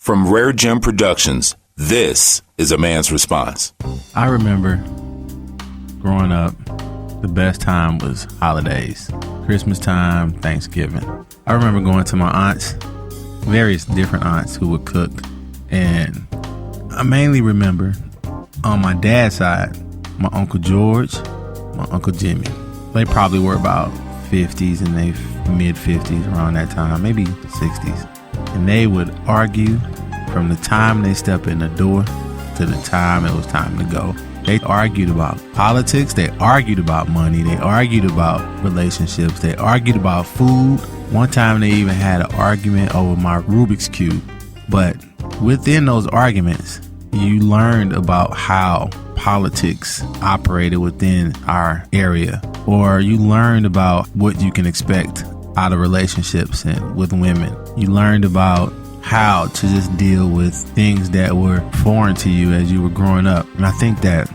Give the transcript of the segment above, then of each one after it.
From RareGem Productions, this is A Man's Response. I remember growing up, the best time was holidays, Christmas time, Thanksgiving. I remember going to my aunts, various different aunts who would cook, and I mainly remember on my dad's side, my Uncle George, my Uncle Jimmy. They probably were about 50s and they mid-50s around that time, maybe 60s. And they would argue from the time they step in the door to the time it was time to go. They argued about politics, they argued about money, they argued about relationships, they argued about food. One time they even had an argument over my Rubik's Cube. But within those arguments, you learned about how politics operated within our area, or you learned about what you can expect out of relationships and with women. You learned about how to just deal with things that were foreign to you as you were growing up. And I think that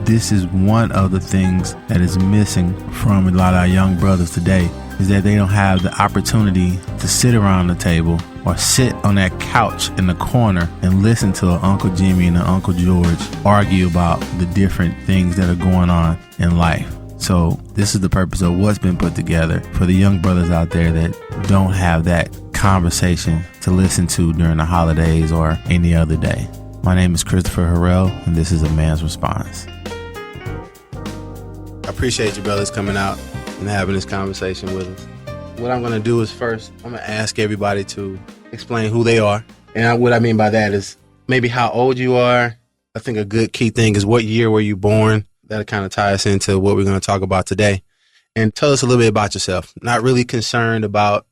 this is one of the things that is missing from a lot of our young brothers today, is that they don't have the opportunity to sit around the table or sit on that couch in the corner and listen to an Uncle Jimmy and an Uncle George argue about the different things that are going on in life. So this is the purpose of what's been put together for the young brothers out there that don't have that conversation to listen to during the holidays or any other day. My name is Christopher Harrell, and this is A Man's Response. I appreciate you brothers coming out and having this conversation with us. What I'm going to do is first, I'm going to ask everybody to explain who they are. And what I mean by that is maybe how old you are. I think a good key thing is what year were you born. That'll kind of tie us into what we're going to talk about today. And tell us a little bit about yourself. Not really concerned about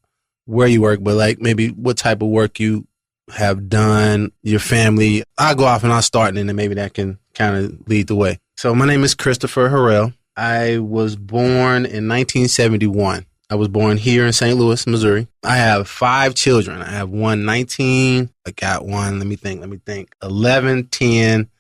where you work, but like maybe what type of work you have done, your family. I'll go off and I'll start, and then maybe that can kind of lead the way. So my name is Christopher Harrell. I was born in 1971. I was born here in St. Louis, Missouri. I have 5 children. I have one 19. I got one, let me think. 11, 10,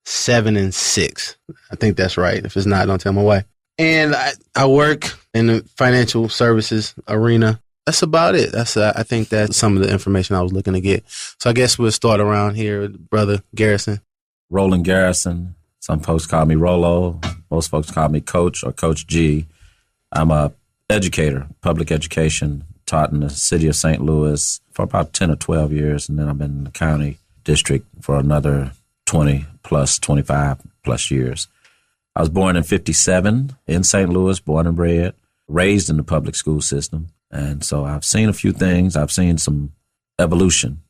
7, and 6. I think that's right. If it's not, don't tell my wife. And I work in the financial services arena. That's about it. I think that's some of the information I was looking to get. So I guess we'll start around here with Brother Garrison. Roland Garrison. Some folks call me Rolo. Most folks call me Coach or Coach G. I'm a educator, public education, taught in the city of St. Louis for about 10 or 12 years, and then I've been in the county district for another 20 plus, 25 plus years. I was born in 57 in St. Louis, born and bred, raised in the public school system. And so I've seen a few things. I've seen some evolution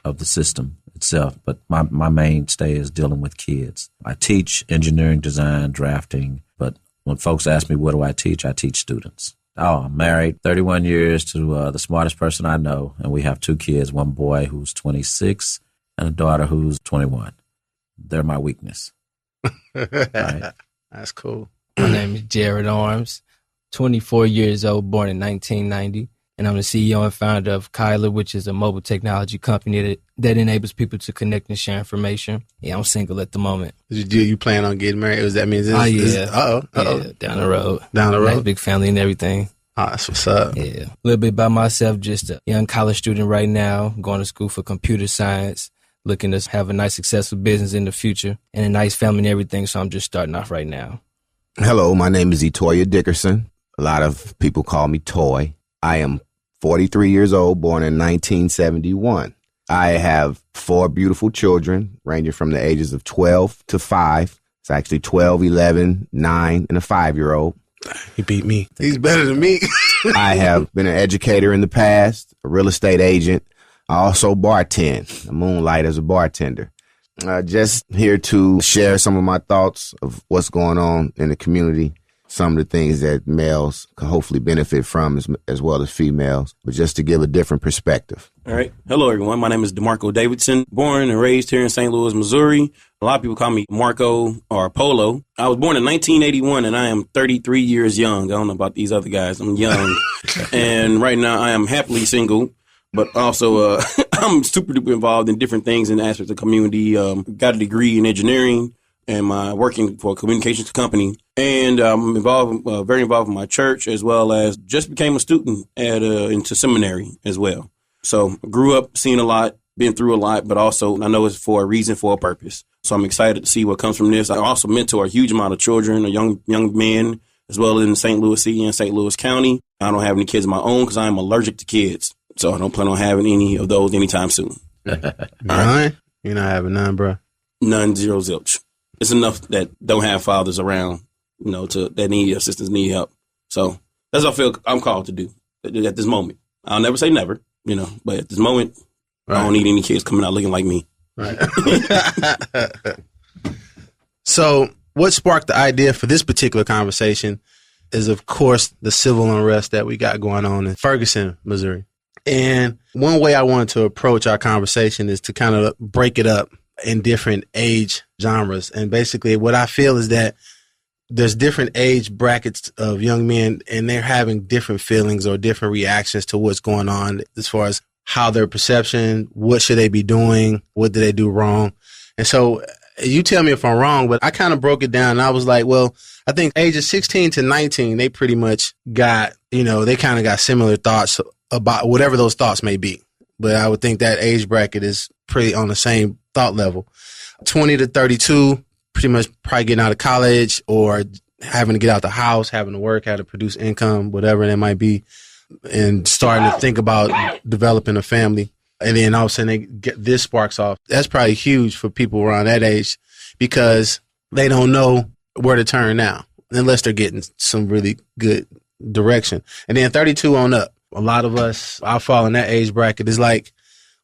of the system itself, but my mainstay is dealing with kids. I teach engineering, design, drafting, but when folks ask me what do I teach students. Oh, I'm married 31 years to the smartest person I know, and we have 2 kids, one boy who's 26 and a daughter who's 21. They're my weakness. Right? That's cool. My name is Jared Arms, 24 years old, born in 1990, and I'm the CEO and founder of Kyler, which is a mobile technology company that enables people to connect and share information. Yeah, I'm single at the moment. You plan on getting married? Was that mean? Yeah, down the road. Down the road. Nice big family and everything. Oh, that's what's up. Yeah. A little bit about myself, just a young college student right now, going to school for computer science, looking to have a nice, successful business in the future and a nice family and everything. So I'm just starting off right now. Hello, my name is Etoya Dickerson. A lot of people call me Toy. I am 43 years old, born in 1971. I have 4 beautiful children ranging from the ages of 12 to 5. It's actually 12, 11, 9, and a 5-year-old. He beat me. He's better than me. I have been an educator in the past, a real estate agent. I also bartend. I moonlight as a bartender. Just here to share some of my thoughts of what's going on in the community, some of the things that males can hopefully benefit from as well as females, but just to give a different perspective. All right. Hello, everyone. My name is DeMarco Davidson, born and raised here in St. Louis, Missouri. A lot of people call me Marco or Polo. I was born in 1981, and I am 33 years young. I don't know about these other guys. I'm young. And right now, I am happily single. But also, I'm super duper involved in different things in aspects of the community. Got a degree in engineering and working for a communications company. And I'm involved, very involved in my church, as well as just became a student into seminary as well. So grew up seeing a lot been through a lot, but also I know it's for a reason, for a purpose. So I'm excited to see what comes from this. I also mentor a huge amount of children, young men, as well in St. Louis City and St. Louis County. I don't have any kids of my own because I'm allergic to kids. So I don't plan on having any of those anytime soon. None? You're not having none, bro? None, zero, zilch. It's enough that don't have fathers around, that need assistance, need help. So that's what I feel I'm called to do at this moment. I'll never say never, but at this moment, right. I don't need any kids coming out looking like me. Right. So what sparked the idea for this particular conversation is, of course, the civil unrest that we got going on in Ferguson, Missouri. And one way I wanted to approach our conversation is to kind of break it up in different age genres. And basically what I feel is that there's different age brackets of young men, and they're having different feelings or different reactions to what's going on as far as how their perception, what should they be doing, what did they do wrong. And so you tell me if I'm wrong, but I kind of broke it down, and I was like, well, I think ages 16 to 19, they pretty much got, they kind of got similar thoughts about whatever those thoughts may be. But I would think that age bracket is pretty on the same thought level. 20 to 32, pretty much probably getting out of college or having to get out the house, having to work, having to produce income, whatever that might be, and starting to think about developing a family. And then all of a sudden they get this sparks off. That's probably huge for people around that age because they don't know where to turn now unless they're getting some really good direction. And then 32 on up, a lot of us, I fall in that age bracket. Is like,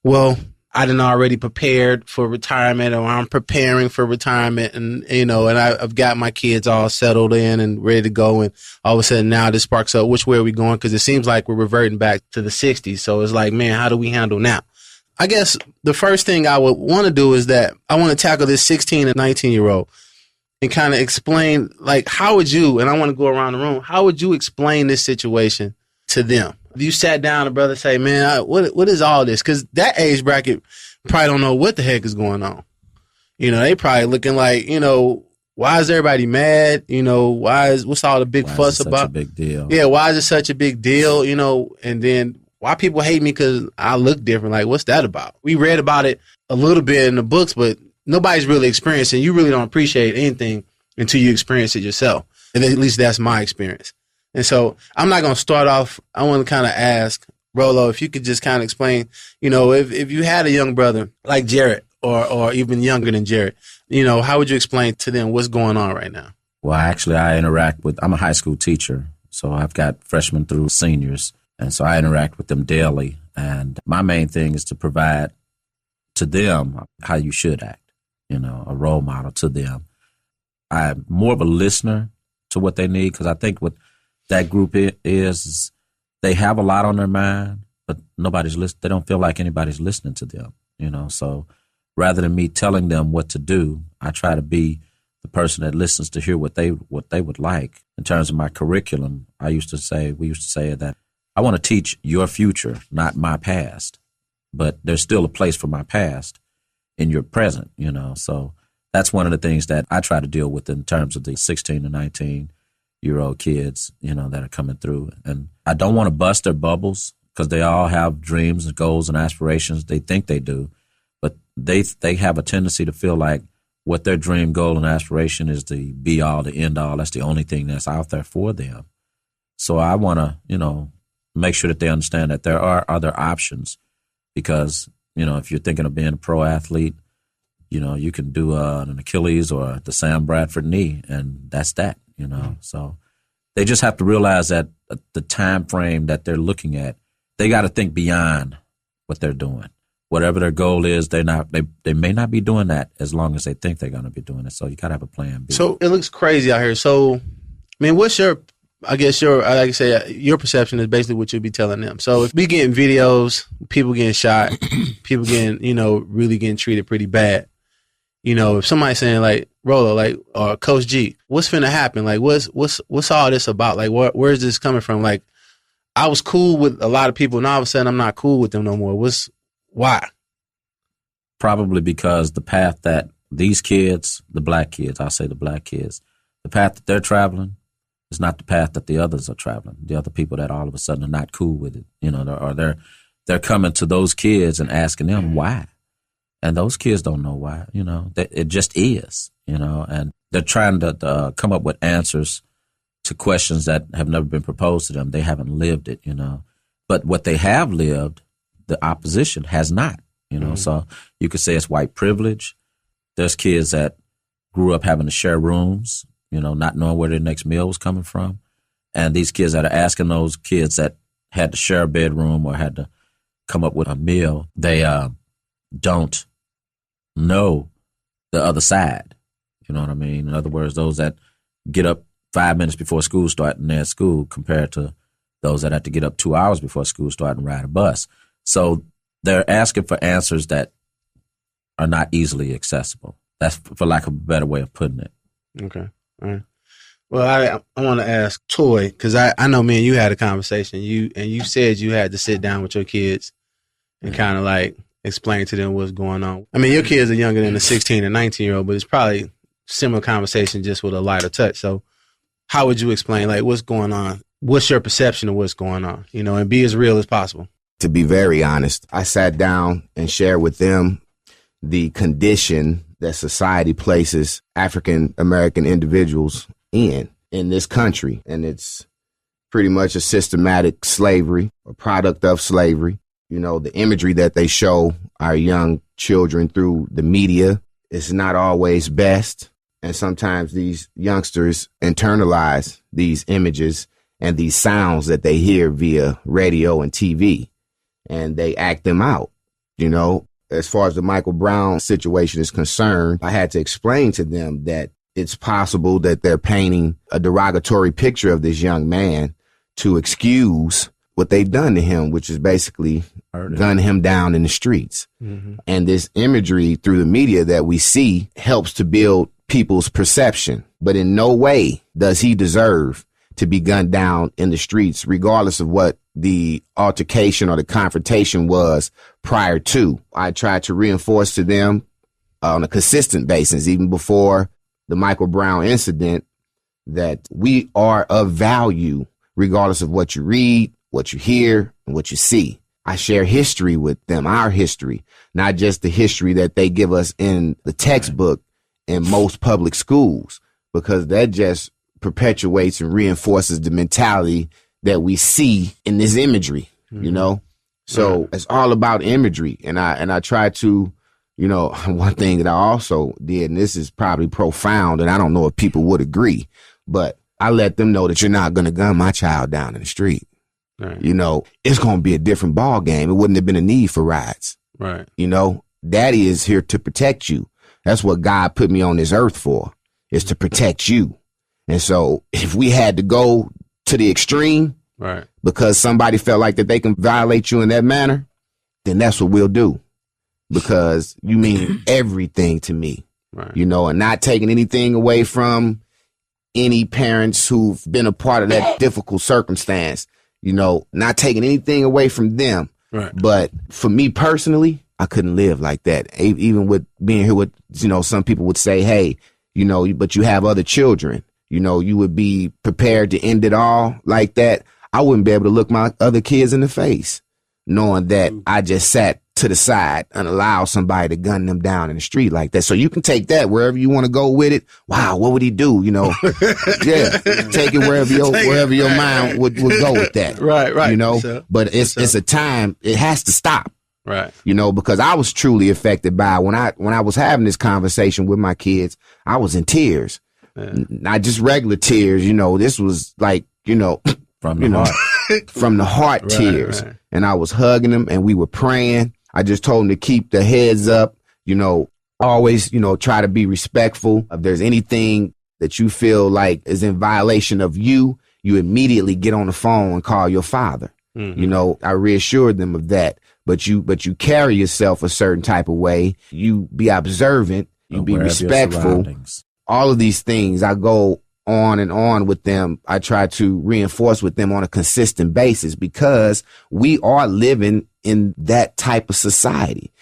well, I done already prepared for retirement, or I'm preparing for retirement, and and I've got my kids all settled in and ready to go, and all of a sudden now this sparks up. Which way are we going? Because it seems like we're reverting back to the 60s. So it's like, man, how do we handle now? I guess the first thing I would want to do is that I want to tackle this 16 and 19-year-old and kind of explain, like, how would you, and I want to go around the room, how would you explain this situation to them? If you sat down and brother say, man, what is all this? Because that age bracket probably don't know what the heck is going on. They probably looking like, why is everybody mad? What's all the big fuss about? Such a big deal. Yeah, why is it such a big deal? And then why people hate me because I look different? Like, what's that about? We read about it a little bit in the books, but nobody's really experiencing. You really don't appreciate anything until you experience it yourself. And at least that's my experience. And so I'm not going to start off. I want to kind of ask Rolo if you could just kind of explain, if you had a young brother like Jared or even younger than Jared, how would you explain to them what's going on right now? Well, actually, I'm a high school teacher, so I've got freshmen through seniors. And so I interact with them daily. And my main thing is to provide to them how you should act, a role model to them. I'm more of a listener to what they need, because I think what that group is they have a lot on their mind, but nobody's listening. They don't feel like anybody's listening to them, So rather than me telling them what to do, I try to be the person that listens to hear what they would like. In terms of my curriculum, we used to say that I want to teach your future, not my past, but there's still a place for my past in your present, So that's one of the things that I try to deal with in terms of the 16 to 19-year-old kids, that are coming through. And I don't want to bust their bubbles because they all have dreams and goals and aspirations. They think they do, but they have a tendency to feel like what their dream, goal, and aspiration is the be-all, the end-all. That's the only thing that's out there for them. So I want to, make sure that they understand that there are other options because, if you're thinking of being a pro athlete, you can do an Achilles or the Sam Bradford knee, and that's that, So they just have to realize that the time frame that they're looking at, they got to think beyond what they're doing. Whatever their goal is, they may not be doing that as long as they think they're going to be doing it. So you got to have a plan B. So it looks crazy out here. So, what's your perception is basically what you'll be telling them. So if we getting videos, people getting shot, people getting, really getting treated pretty bad. If somebody's saying like Rolo, or Coach G, what's finna happen? Like, what's all this about? Like, where's this coming from? Like, I was cool with a lot of people, and all of a sudden I'm not cool with them no more. Why? Probably because the path that these kids, the black kids, the path that they're traveling is not the path that the others are traveling. The other people that all of a sudden are not cool with it, or they're coming to those kids and asking them why. And those kids don't know why, it just is, and they're trying to come up with answers to questions that have never been proposed to them. They haven't lived it, but what they have lived, the opposition has not, so you could say it's white privilege. There's kids that grew up having to share rooms, not knowing where their next meal was coming from. And these kids that are asking those kids that had to share a bedroom or had to come up with a meal, they don't know the other side. You know what I mean? In other words, those that get up 5 minutes before school starts and they're at school compared to those that have to get up 2 hours before school starts and ride a bus. So they're asking for answers that are not easily accessible. That's for lack of a better way of putting it. Okay. All right. Well, I want to ask Toy, because I know me and you had a conversation. You said you had to sit down with your kids and kind of like explain to them what's going on. I mean, your kids are younger than the 16 and 19-year-old, but it's probably similar conversation just with a lighter touch. So how would you explain, like, what's going on? What's your perception of what's going on? And be as real as possible. To be very honest, I sat down and shared with them the condition that society places African American individuals in this country. And it's pretty much a systematic slavery, a product of slavery. The imagery that they show our young children through the media is not always best. And sometimes these youngsters internalize these images and these sounds that they hear via radio and TV, and they act them out. As far as the Michael Brown situation is concerned, I had to explain to them that it's possible that they're painting a derogatory picture of this young man to excuse what they've done to him, which is basically gun him down in the streets. Mm-hmm. And this imagery through the media that we see helps to build people's perception. But in no way does he deserve to be gunned down in the streets, regardless of what the altercation or the confrontation was prior to. I tried to reinforce to them on a consistent basis, even before the Michael Brown incident, that we are of value regardless of what you read, what you hear, and what you see. I share history with them, our history, not just the history that they give us in the textbook in most public schools, because that just perpetuates and reinforces the mentality that we see in this imagery, So it's all about imagery. And I try to, one thing that I also did, and this is probably profound, and I don't know if people would agree, but I let them know that you're not going to gun my child down in the street. Right. It's going to be a different ball game. It wouldn't have been a need for rides. Right. Daddy is here to protect you. That's what God put me on this earth for, is to protect you. And so if we had to go to the extreme, right, because somebody felt like that they can violate you in that manner, then that's what we'll do, because you mean everything to me, right, and not taking anything away from any parents who've been a part of that difficult circumstance, not taking anything away from them. Right. But for me personally, I couldn't live like that. Even with being here with, some people would say, hey, but you have other children. You would be prepared to end it all like that. I wouldn't be able to look my other kids in the face, knowing that I just sat to the side and allowed somebody to gun them down in the street like that. So you can take that wherever you want to go with it. Wow, what would he do? Yeah, take it wherever your mind would go with that. Right. But it's a time, it has to stop. Right. Because I was truly affected by when I was having this conversation with my kids, I was in tears. Yeah. Not just regular tears, this was like, from the heart, from the heart right, tears. Right. And I was hugging them and we were praying. I just told them to keep their heads up, always, try to be respectful. If there's anything that you feel like is in violation of you, you immediately get on the phone and call your father. Mm-hmm. I reassured them of that. But you carry yourself a certain type of way. You be observant. You be respectful. All of these things, I go on and on with them. I try to reinforce with them on a consistent basis, because we are living in that type of society,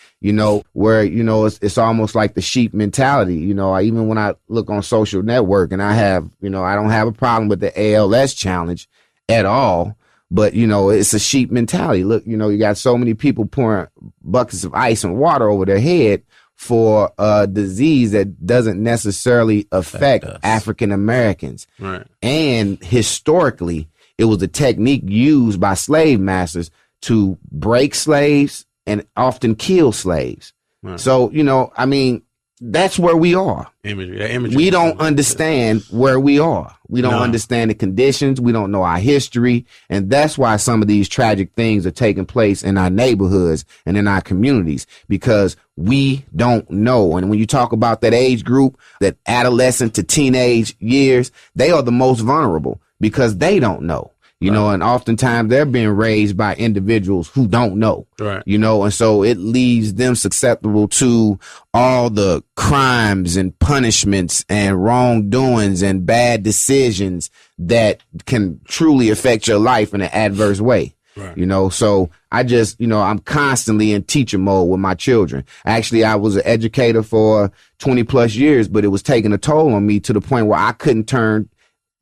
where, it's almost like the sheep mentality. Even when I look on social network and I have, I don't have a problem with the ALS challenge at all. But, you know, it's a sheep mentality. Look, you know, you got so many people pouring buckets of ice and water over their head for a disease that doesn't necessarily affect African Americans. Right. And historically, it was a technique used by slave masters to break slaves and often kill slaves. Right. So, you know, I mean, that's where we are. Imagery. We don't understand where we are. We don't understand the conditions. We don't know our history. And that's why some of these tragic things are taking place in our neighborhoods and in our communities, because we don't know. And when you talk about that age group, that adolescent to teenage years, they are the most vulnerable because they don't know. You know, and oftentimes they're being raised by individuals who don't know, you know, and so it leaves them susceptible to all the crimes and punishments and wrongdoings and bad decisions that can truly affect your life in an adverse way. You know, so I just, you know, I'm constantly in teacher mode with my children. Actually, I was an educator for 20 plus years, but it was taking a toll on me to the point where I couldn't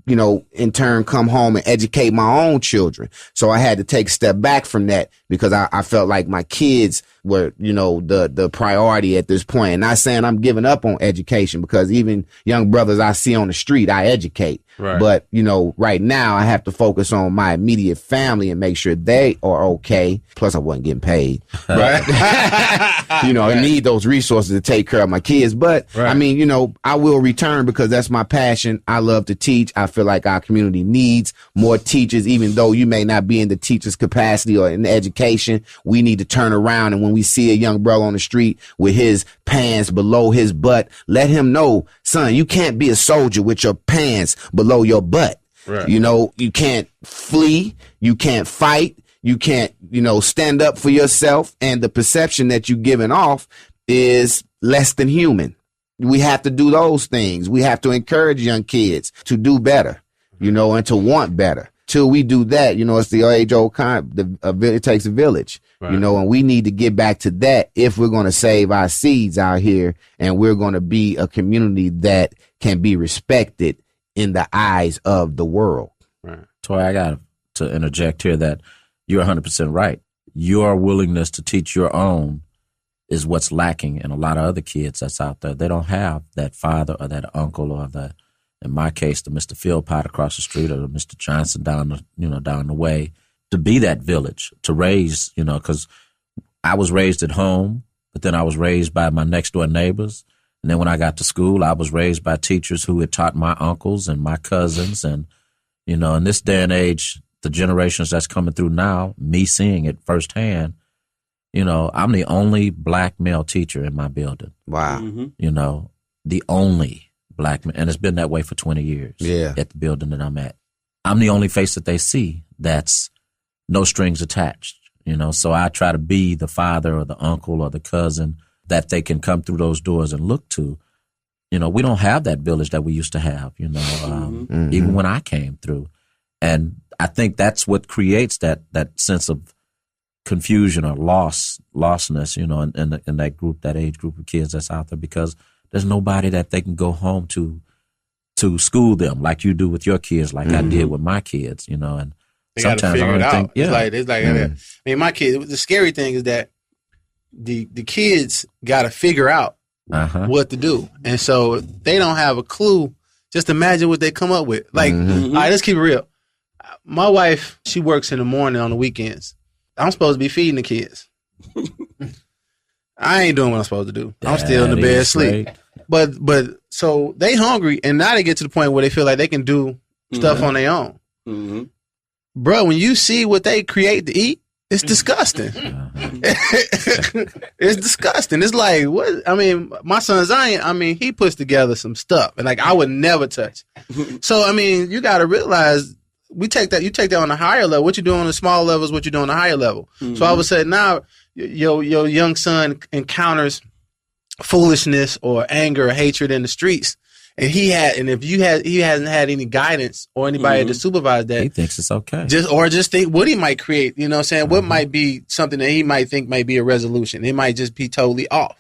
in turn come home and educate my own children. So I had to take a step back from that because I felt like my kids were, you know, the priority at this point. And not saying I'm giving up on education, because even young brothers I see on the street, I educate. But, you know, right now I have to focus on my immediate family and make sure they are okay. Plus I wasn't getting paid. You know, I need those resources to take care of my kids. But I mean, you know, I will return because that's my passion. I love to teach. I feel like our community needs more teachers, even though you may not be in the teacher's capacity or in education. We need to turn around, and when we see a young brother on the street with his pants below his butt, let him know, son, you can't be a soldier with your pants below your butt. You know, you can't flee, you can't fight, you can't, you know, stand up for yourself, and the perception that you're giving off is less than human. We have to do those things. We have to encourage young kids to do better, you know, and to want better. Till we do that, you know, it's the age-old it takes a village, you know, and we need to get back to that if we're going to save our seeds out here, and we're going to be a community that can be respected in the eyes of the world. Toy, I got to interject here that you're 100% right. Your willingness to teach your own is what's lacking in a lot of other kids that's out there. They don't have that father or that uncle or the, in my case, the Mr. Philpott across the street or the Mr. Johnson down the way, to be that village, to raise, you know, because I was raised at home, but then I was raised by my next door neighbors. And then when I got to school, I was raised by teachers who had taught my uncles and my cousins. And, you know, in this day and age, the generations that's coming through now, me seeing it firsthand, you know, I'm the only black male teacher in my building. Wow. You know, the only black man. And it's been that way for 20 years at the building that I'm at. I'm the only face that they see that's no strings attached, you know. So I try to be the father or the uncle or the cousin that they can come through those doors and look to. You know, we don't have that village that we used to have, you know, even when I came through. And I think that's what creates that sense of confusion or lostness, you know, in that group, that age group of kids that's out there, because there's nobody that they can go home to school them like you do with your kids, like I did with my kids, you know. And they sometimes I don't think, it's like I mean, my kids, the scary thing is that the kids got to figure out what to do. And so they don't have a clue. Just imagine what they come up with. Like, all right, let's keep it real. My wife, she works in the morning on the weekends. I'm supposed to be feeding the kids. I ain't doing what I'm supposed to do. I'm still in the bed asleep. But so they hungry, and now they get to the point where they feel like they can do stuff on their own. Bro, when you see what they create to eat, it's disgusting. It's disgusting. It's like, what? I mean, my son Zion, I mean, he puts together some stuff, and like I would never touch. So I mean, you got to realize you take that on a higher level. What you do on the small level is what you do on the higher level. So I would say now your young son encounters foolishness or anger or hatred in the streets, and he hasn't had any guidance or anybody to supervise that. He thinks it's okay. Just think what he might create. You know what I'm saying? What might be something that he might think might be a resolution. It might just be totally off.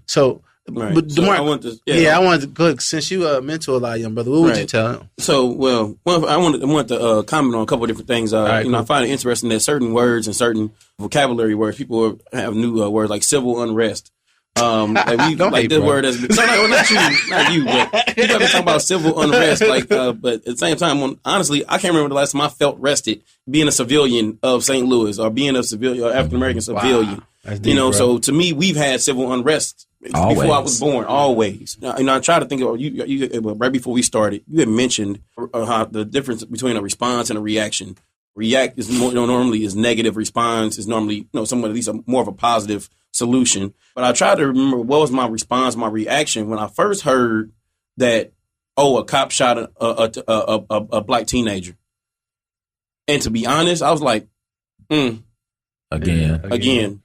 So Right. But So DeMarco, I want to, I wanted to look, since you mentor a lot of young brother, what would you tell him? So, I want to comment on a couple of different things. Right, cool. I find it interesting that certain words and certain vocabulary words, people have new words like civil unrest. Like this word has been, not you, but people have been talking about civil unrest. But at the same time, honestly, I can't remember the last time I felt rested being a civilian of St. Louis or being a civilian or African American civilian. Wow. Deep, so to me, we've had civil unrest before I was born. Always. I try to think of you right before we started. You had mentioned how the difference between a response and a reaction. React is normally is negative. Response is normally somewhat at least more of a positive solution. But I try to remember what was my response, my reaction when I first heard that a cop shot a black teenager. And to be honest, I was like, Again.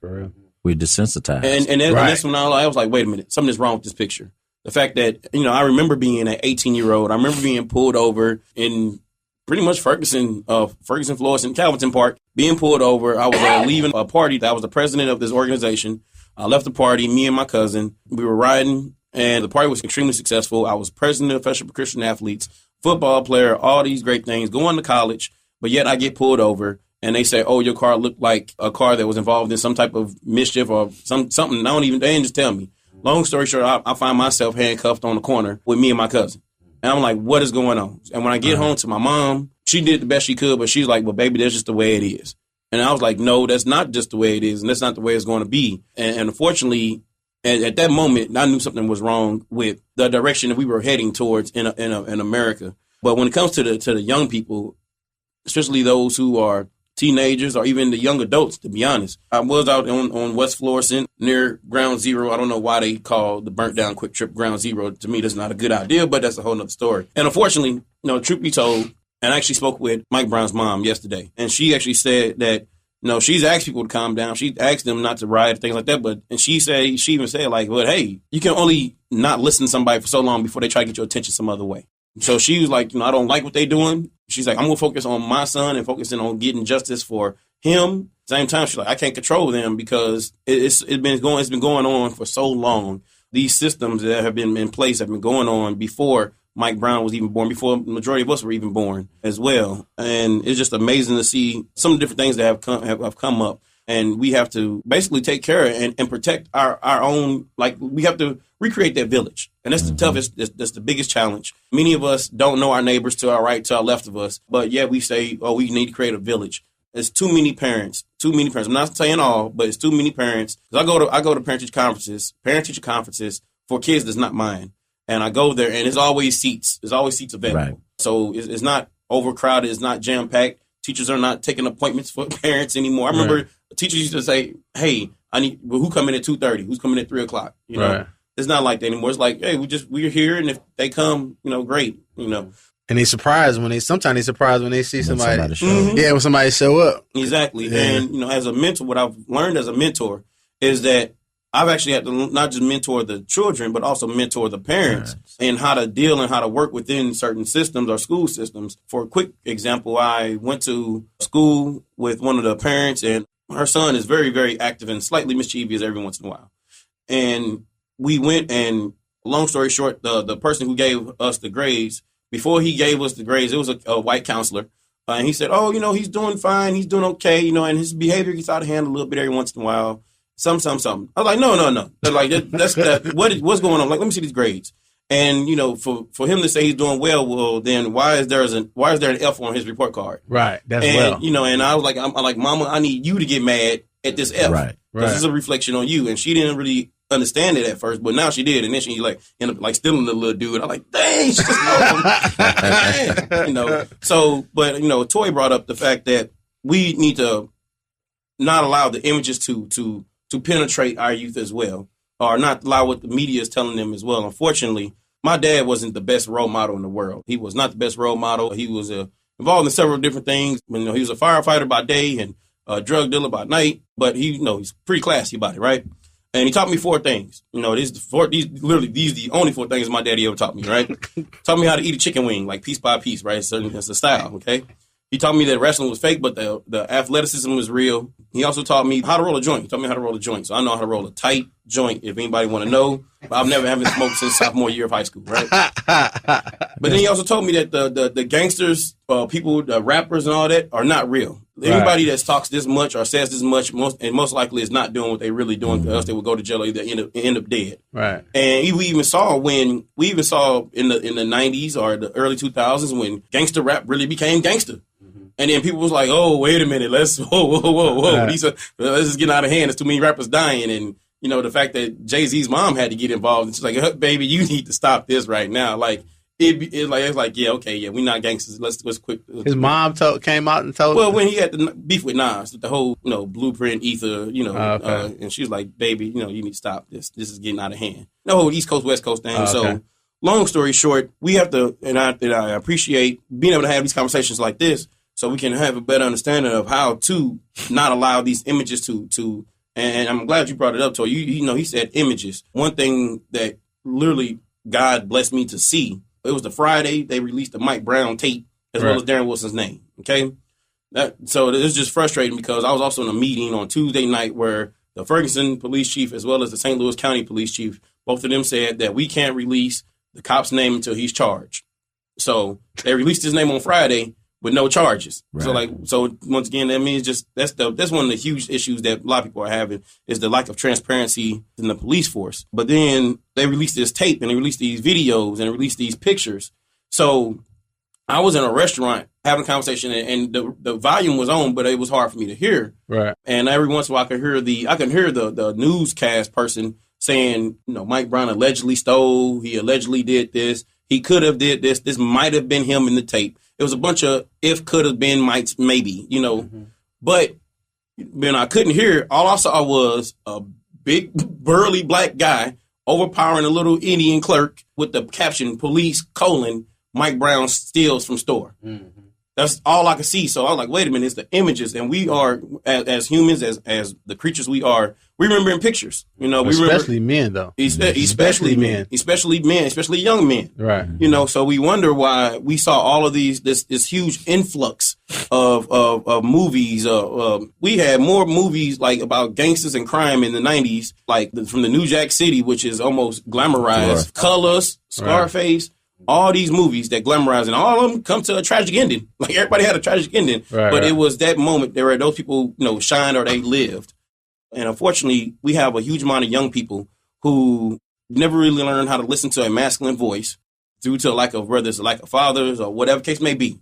We're desensitized. And that's when I was like, wait a minute, something is wrong with this picture. The fact that, I remember being an 18-year-old. I remember being pulled over in pretty much Ferguson, Florissant, and Calverton Park, being pulled over. I was leaving a party. I was the president of this organization. I left the party, me and my cousin. We were riding, and the party was extremely successful. I was president of Fellowship of Christian Athletes, football player, all these great things, going to college, but yet I get pulled over. And they say, your car looked like a car that was involved in some type of mischief or something. They didn't just tell me. Long story short, I find myself handcuffed on the corner with me and my cousin. And I'm like, what is going on? And when I get home to my mom, she did the best she could, but she's like, well, baby, that's just the way it is. And I was like, no, that's not just the way it is. And that's not the way it's going to be. And unfortunately, at that moment, I knew something was wrong with the direction that we were heading towards in America. But when it comes to the young people, especially those who are teenagers or even the young adults, to be honest. I was out on West Florissant near Ground Zero. I don't know why they call the burnt down Quick Trip Ground Zero. To me, that's not a good idea, but that's a whole nother story. And unfortunately, truth be told, and I actually spoke with Mike Brown's mom yesterday, and she actually said that, she's asked people to calm down. She asked them not to riot, things like that. And she even said like, well, hey, you can only not listen to somebody for so long before they try to get your attention some other way. So she was like, I don't like what they're doing. She's like, I'm going to focus on my son and focusing on getting justice for him. Same time, she's like, I can't control them because it's been going on for so long. These systems that have been in place have been going on before Mike Brown was even born, before the majority of us were even born as well. And it's just amazing to see some of the different things that have come up. And we have to basically take care and protect our own, we have to recreate that village. And that's the toughest, that's the biggest challenge. Many of us don't know our neighbors to our right, to our left of us. But yeah, we say, we need to create a village. There's too many parents. I'm not saying all, but it's too many parents. Because I go to parent-teacher conferences for kids that's not mine. And I go there and there's always seats. There's always seats available. Right. So it's not overcrowded. It's not jam-packed. Teachers are not taking appointments for parents anymore. I remember teachers used to say, hey, who come in at 2:30? Who's coming at 3 o'clock? It's not like that anymore. It's like, hey, we're here, and if they come, great, And they surprised sometimes they surprised when they see somebody. When somebody show up. Exactly. Yeah. And, as a mentor, what I've learned as a mentor is that I've actually had to not just mentor the children, but also mentor the parents and how to deal and how to work within certain systems or school systems. For a quick example, I went to school with one of the parents, and her son is very, very active and slightly mischievous every once in a while. And we went, and long story short, the person who gave us the grades, before he gave us the grades, it was a white counselor. And he said, he's doing fine. He's doing okay. And his behavior gets out of hand a little bit every once in a while. Something. I was like, no. They're like, what's going on? Like, let me see these grades. And, for him to say he's doing well, then why is there an F on his report card? Right. That's and I was like, I'm like, Mama, I need you to get mad at this F. Right. This is a reflection on you. And she didn't really understand it at first, but now she did. And then she ended up stealing the little dude. I'm like, dang, she just knows him. So, but, Toy brought up the fact that we need to not allow the images to penetrate our youth as well, or not allow what the media is telling them as well. Unfortunately, my dad wasn't the best role model in the world. He was not the best role model. He was involved in several different things. He was a firefighter by day and a drug dealer by night, but he's pretty classy about it, right? And he taught me 4 these are the only 4 things my daddy ever taught me, right? Taught me how to eat a chicken wing, like piece by piece, right? It's a style, okay? He taught me that wrestling was fake, but the athleticism was real. He also taught me how to roll a joint. He taught me how to roll a joint. So I know how to roll a tight joint, if anybody want to know. But I've never haven't smoked since sophomore year of high school, right? But then he also told me that the gangsters, people, the rappers and all that are not real. Everybody that talks this much or says this much, most likely is not doing what they really doing, because else they would go to jail or either end up dead. Right. And we even saw in the 90s or the early 2000s when gangster rap really became gangster. And then people was like, oh, wait a minute, whoa. Right. This is getting out of hand. There's too many rappers dying. And, the fact that Jay-Z's mom had to get involved. And she's like, baby, you need to stop this right now. Like, it's like, yeah, okay, yeah, we're not gangsters. Let's quit. His mom came out and told. Well, when he had the beef with Nas, the whole, blueprint, ether, and she was like, baby, you need to stop this. This is getting out of hand. The whole East Coast, West Coast thing. So, long story short, we have to, and I appreciate being able to have these conversations like this, so we can have a better understanding of how to not allow these images to. And I'm glad you brought it up, Toy. He said images. One thing that literally God blessed me to see. It was the Friday they released the Mike Brown tape as well as Darren Wilson's name. Okay, so it was just frustrating because I was also in a meeting on Tuesday night where the Ferguson police chief as well as the St. Louis County police chief, both of them said that we can't release the cop's name until he's charged. So they released his name on Friday with no charges. Right. So once again, that means that's one of the huge issues that a lot of people are having is the lack of transparency in the police force. But then they released this tape and they released these videos and released these pictures. So I was in a restaurant having a conversation and the volume was on, but it was hard for me to hear. Right. And every once in a while I could hear the newscast person saying, Mike Brown allegedly stole, he allegedly did this, he could have did this, this might have been him in the tape. It was a bunch of if, could have been, might, maybe, But when I couldn't hear, all I saw was a big, burly black guy overpowering a little Indian clerk with the caption, police, Mike Brown steals from store. Mm-hmm. That's all I could see. So I was like, wait a minute, it's the images. And we are, as humans, as the creatures we are, we remember in pictures. Especially men, though. Especially men. Especially young men. Right. So we wonder why we saw all of this huge influx of movies. We had more movies like about gangsters and crime in the 90s, like from the New Jack City, which is almost glamorized. Sure. Colors, Scarface. Right. All these movies that glamorize, and all of them come to a tragic ending. Like everybody had a tragic ending, but it was that moment there were those people, shined or they lived. And unfortunately, we have a huge amount of young people who never really learned how to listen to a masculine voice due to whether it's a lack of fathers or whatever case may be.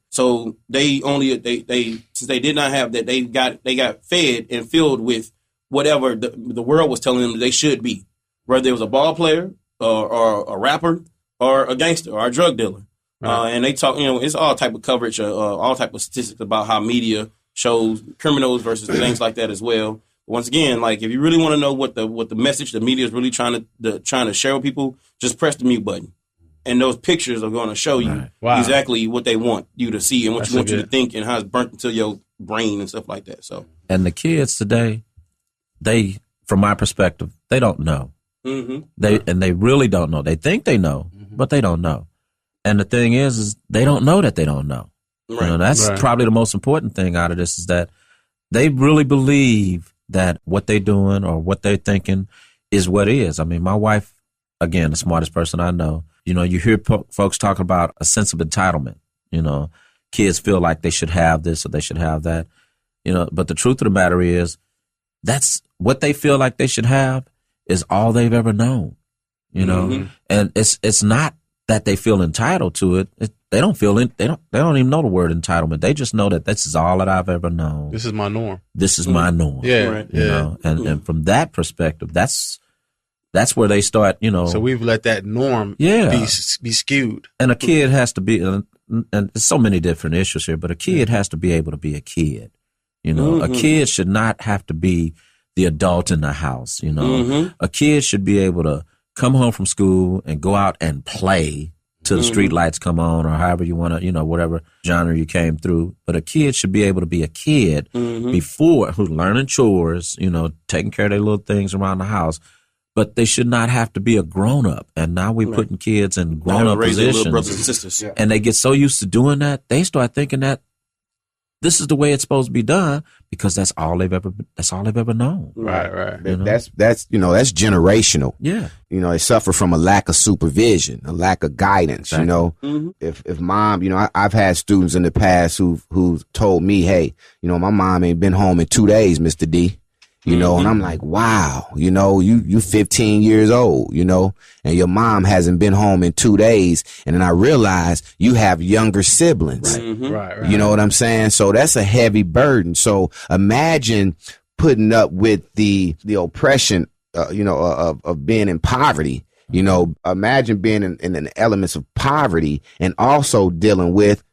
So they since they did not have that, they got fed and filled with whatever the world was telling them that they should be, whether it was a ball player or a rapper, or a gangster, or a drug dealer. Right. And they talk, it's all type of coverage, all type of statistics about how media shows criminals versus things like that as well. But once again, if you really want to know what the message the media is really trying to share with people, just press the mute button. And those pictures are going to show you exactly what they want you to see and what you want you to think and how it's burnt into your brain and stuff like that. So, and the kids today, from my perspective, they don't know. Mm-hmm. They really don't know. They think they know, but they don't know. And the thing is they don't know that they don't know. Right. That's probably the most important thing out of this is that they really believe that what they're doing or what they're thinking is what is. I mean, my wife, again, the smartest person I know, you hear folks talking about a sense of entitlement. Kids feel like they should have this or they should have that. But the truth of the matter is that's what they feel like they should have is all they've ever known. And it's not that they feel entitled to it. They don't feel it. They don't even know the word entitlement. They just know that this is all that I've ever known. This is my norm. This is my norm. Yeah. Right. And from that perspective, that's where they start, So we've let that norm be skewed. And a kid has to be, and there's so many different issues here, but a kid has to be able to be a kid. A kid should not have to be the adult in the house. A kid should be able to come home from school and go out and play till the street lights come on or however you want to, whatever genre you came through. But a kid should be able to be a kid before who's learning chores, taking care of their little things around the house but they should not have to be a grown up. And now we're putting kids in grown up positions. Little brothers and sisters. Yeah. And they get so used to doing that, they start thinking that this is the way it's supposed to be done because that's all they've ever known. Right. You know? That's generational. Yeah. You know, they suffer from a lack of supervision, a lack of guidance. Exactly. You know, if mom, you know, I've had students in the past who've told me, hey, you know, my mom ain't been home in 2 days, Mr. D. You know, and I'm like, wow, you know, you 15 years old, you know, and your mom hasn't been home in 2 days. And then I realized you have younger siblings. Right. You know what I'm saying? So that's a heavy burden. So imagine putting up with the oppression, you know, of being in poverty. You know, imagine being in the elements of poverty and also dealing with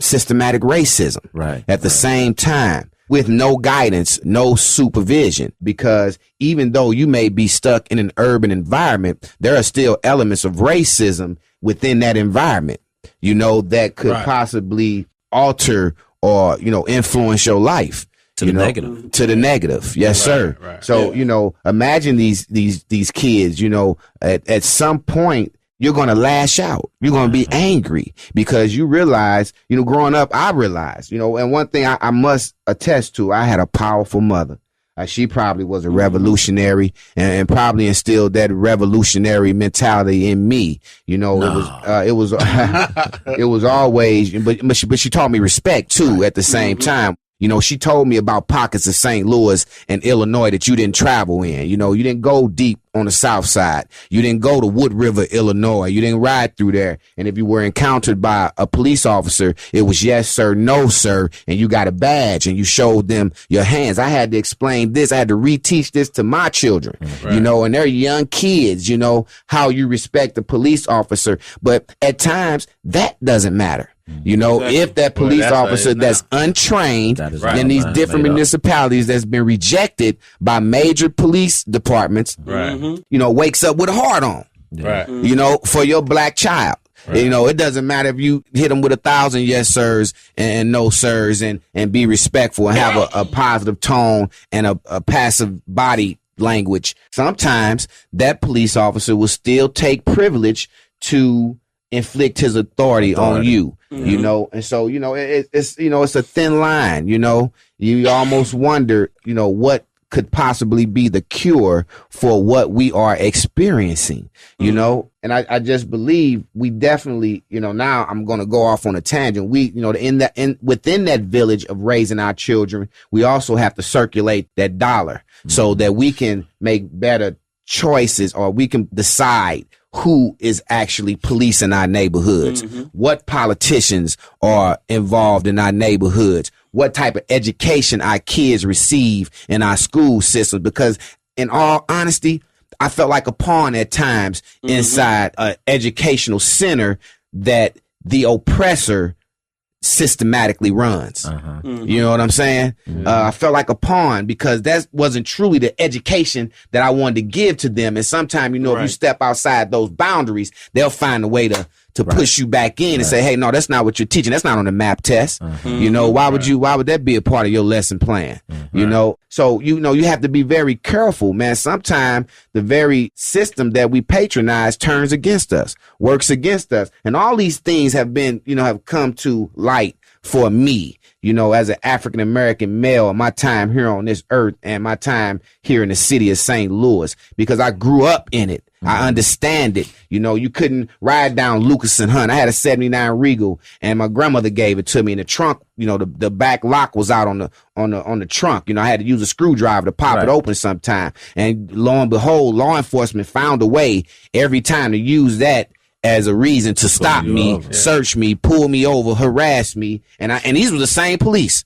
systematic racism at the same time. With no guidance, no supervision, because even though you may be stuck in an urban environment, there are still elements of racism within that environment, you know, that could possibly alter or, you know, influence your life. To the negative. To the negative. Yes, sir. Right. So, you know, imagine these kids, you know, at some point, you're going to lash out. You're going to be angry because you realize, you know, growing up, I realized, you know, and one thing I must attest to, I had a powerful mother. She probably was a revolutionary and probably instilled that revolutionary mentality in me. You know, it was it was always, but she taught me respect too at the same time. You know, she told me about pockets of St. Louis and Illinois that you didn't travel in. You know, you didn't go deep on the south side. You didn't go to Wood River, Illinois. You didn't ride through there. And if you were encountered by a police officer, it was yes, sir, no, sir. And you got a badge and you showed them your hands. I had to explain this. I had to reteach this to my children, you know, and they're young kids, you know, how you respect the police officer. But at times that doesn't matter. You know, if that police officer that's untrained in these different municipalities that's been rejected by major police departments, you know, wakes up with a heart on, you know, for your black child. You know, it doesn't matter if you hit them with 1,000 yes sirs and no sirs and be respectful and have a positive tone and a passive body language. Sometimes that police officer will still take privilege to inflict his authority on you, you know, and so, you know, it's, you know, it's a thin line, you know, you almost wonder, you know, what could possibly be the cure for what we are experiencing, you know, and I just believe we definitely, you know, now I'm going to go off on a tangent. We, you know, within that village of raising our children, we also have to circulate that dollar so that we can make better choices or we can decide who is actually policing our neighborhoods, what politicians are involved in our neighborhoods, what type of education our kids receive in our school system. Because in all honesty, I felt like a pawn at times inside an educational center that the oppressor systematically runs. You know what I'm saying? I felt like a pawn because that wasn't truly the education that I wanted to give to them. And sometimes, you know, if you step outside those boundaries, they'll find a way to push you back in and say, hey, no, that's not what you're teaching. That's not on the map test. You know, why would that be a part of your lesson plan? You know, so, you know, you have to be very careful, man. Sometimes the very system that we patronize turns against us, works against us. And all these things have been, you know, have come to light for me, you know, as an African-American male, my time here on this earth and my time here in the city of St. Louis, because I grew up in it. I understand it. You know, you couldn't ride down Lucas and Hunt. I had a 79 Regal and my grandmother gave it to me in the trunk. You know, the back lock was out on the trunk. You know, I had to use a screwdriver to pop it open sometime. And lo and behold, law enforcement found a way every time to use that as a reason to stop me, search me, pull me over, harass me. And these were the same police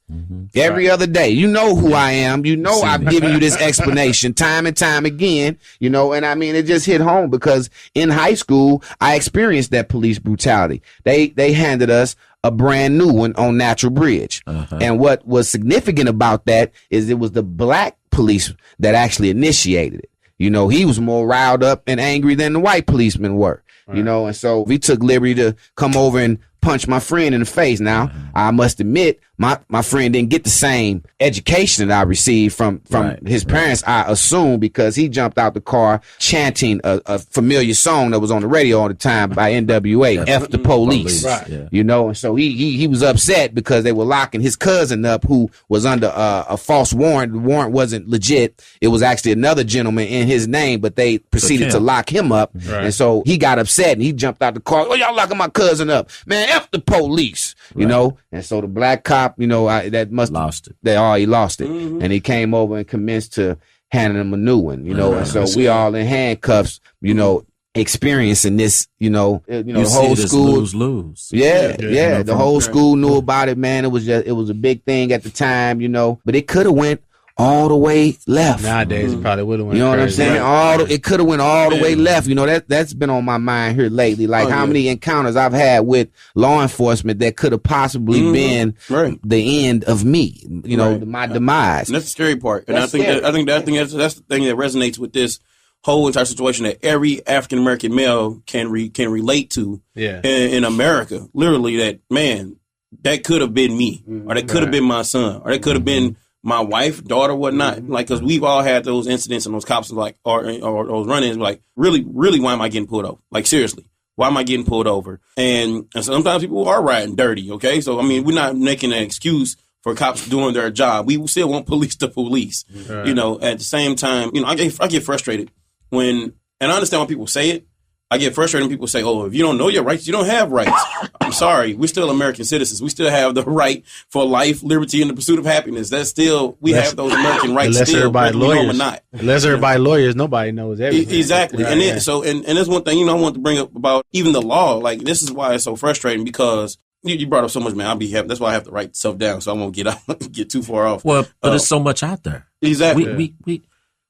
every other day. You know who I am. You know, I've given you this explanation time and time again, you know, and I mean, it just hit home because in high school, I experienced that police brutality. They handed us a brand new one on Natural Bridge. And what was significant about that is it was the black police that actually initiated it. You know, he was more riled up and angry than the white policemen were. You know, and so we took liberty to come over and punch my friend in the face. Now, I must admit, my friend didn't get the same education that I received from his parents, I assume, because he jumped out the car chanting a familiar song that was on the radio all the time by NWA, F the Police. Right. Yeah. You know, and so he was upset because they were locking his cousin up who was under a false warrant. The warrant wasn't legit. It was actually another gentleman in his name, but they proceeded to lock him up. Right. And so he got upset and he jumped out the car. Oh, y'all locking my cousin up. Man, F the police. You know? And so the black cop, you know, that must Lost it. He lost it. And he came over and commenced to handing him a new one, you know. And so we all in handcuffs, you know, experiencing this, you know, the whole school lose. Yeah. You know, The whole school knew about it, man. It was a big thing at the time, you know. But it could have went all the way left. Nowadays, it probably would have went. You know what I'm crazy. saying? It could have went all the way left. You know, that's been on my mind here lately. Like how many encounters I've had with law enforcement that could have possibly been the end of me. You know, my demise. And that's the scary part. And That's I think that's the thing that resonates with this whole entire situation that every African American male can relate to. Yeah. In America, literally, that man, that could have been me, or that could have been my son, or that could have been my wife, daughter, whatnot. Like, because we've all had those incidents, and those cops are like, or those run-ins, like, really, why am I getting pulled over? Like, seriously, why am I getting pulled over? And sometimes people are riding dirty. Okay, so I mean, we're not making an excuse for cops doing their job. We still want police to police. Right. You know, at the same time, you know, I get frustrated when, and I understand when people say it. I get frustrated when people say, "Oh, if you don't know your rights, you don't have rights." I'm sorry, we're still American citizens. We still have the right for life, liberty, and the pursuit of happiness. That's still, we have those American rights unless still, everybody whether we know them lawyers, or not. Unless everybody lawyers, nobody knows everything. Exactly. Right, And then, so, and that's one thing, you know, I want to bring up about even the law. Like, this is why it's so frustrating, because you brought up so much, man. I'll be happy. That's why I have to write stuff down, so I won't get too far off. Well, but there's so much out there. Exactly.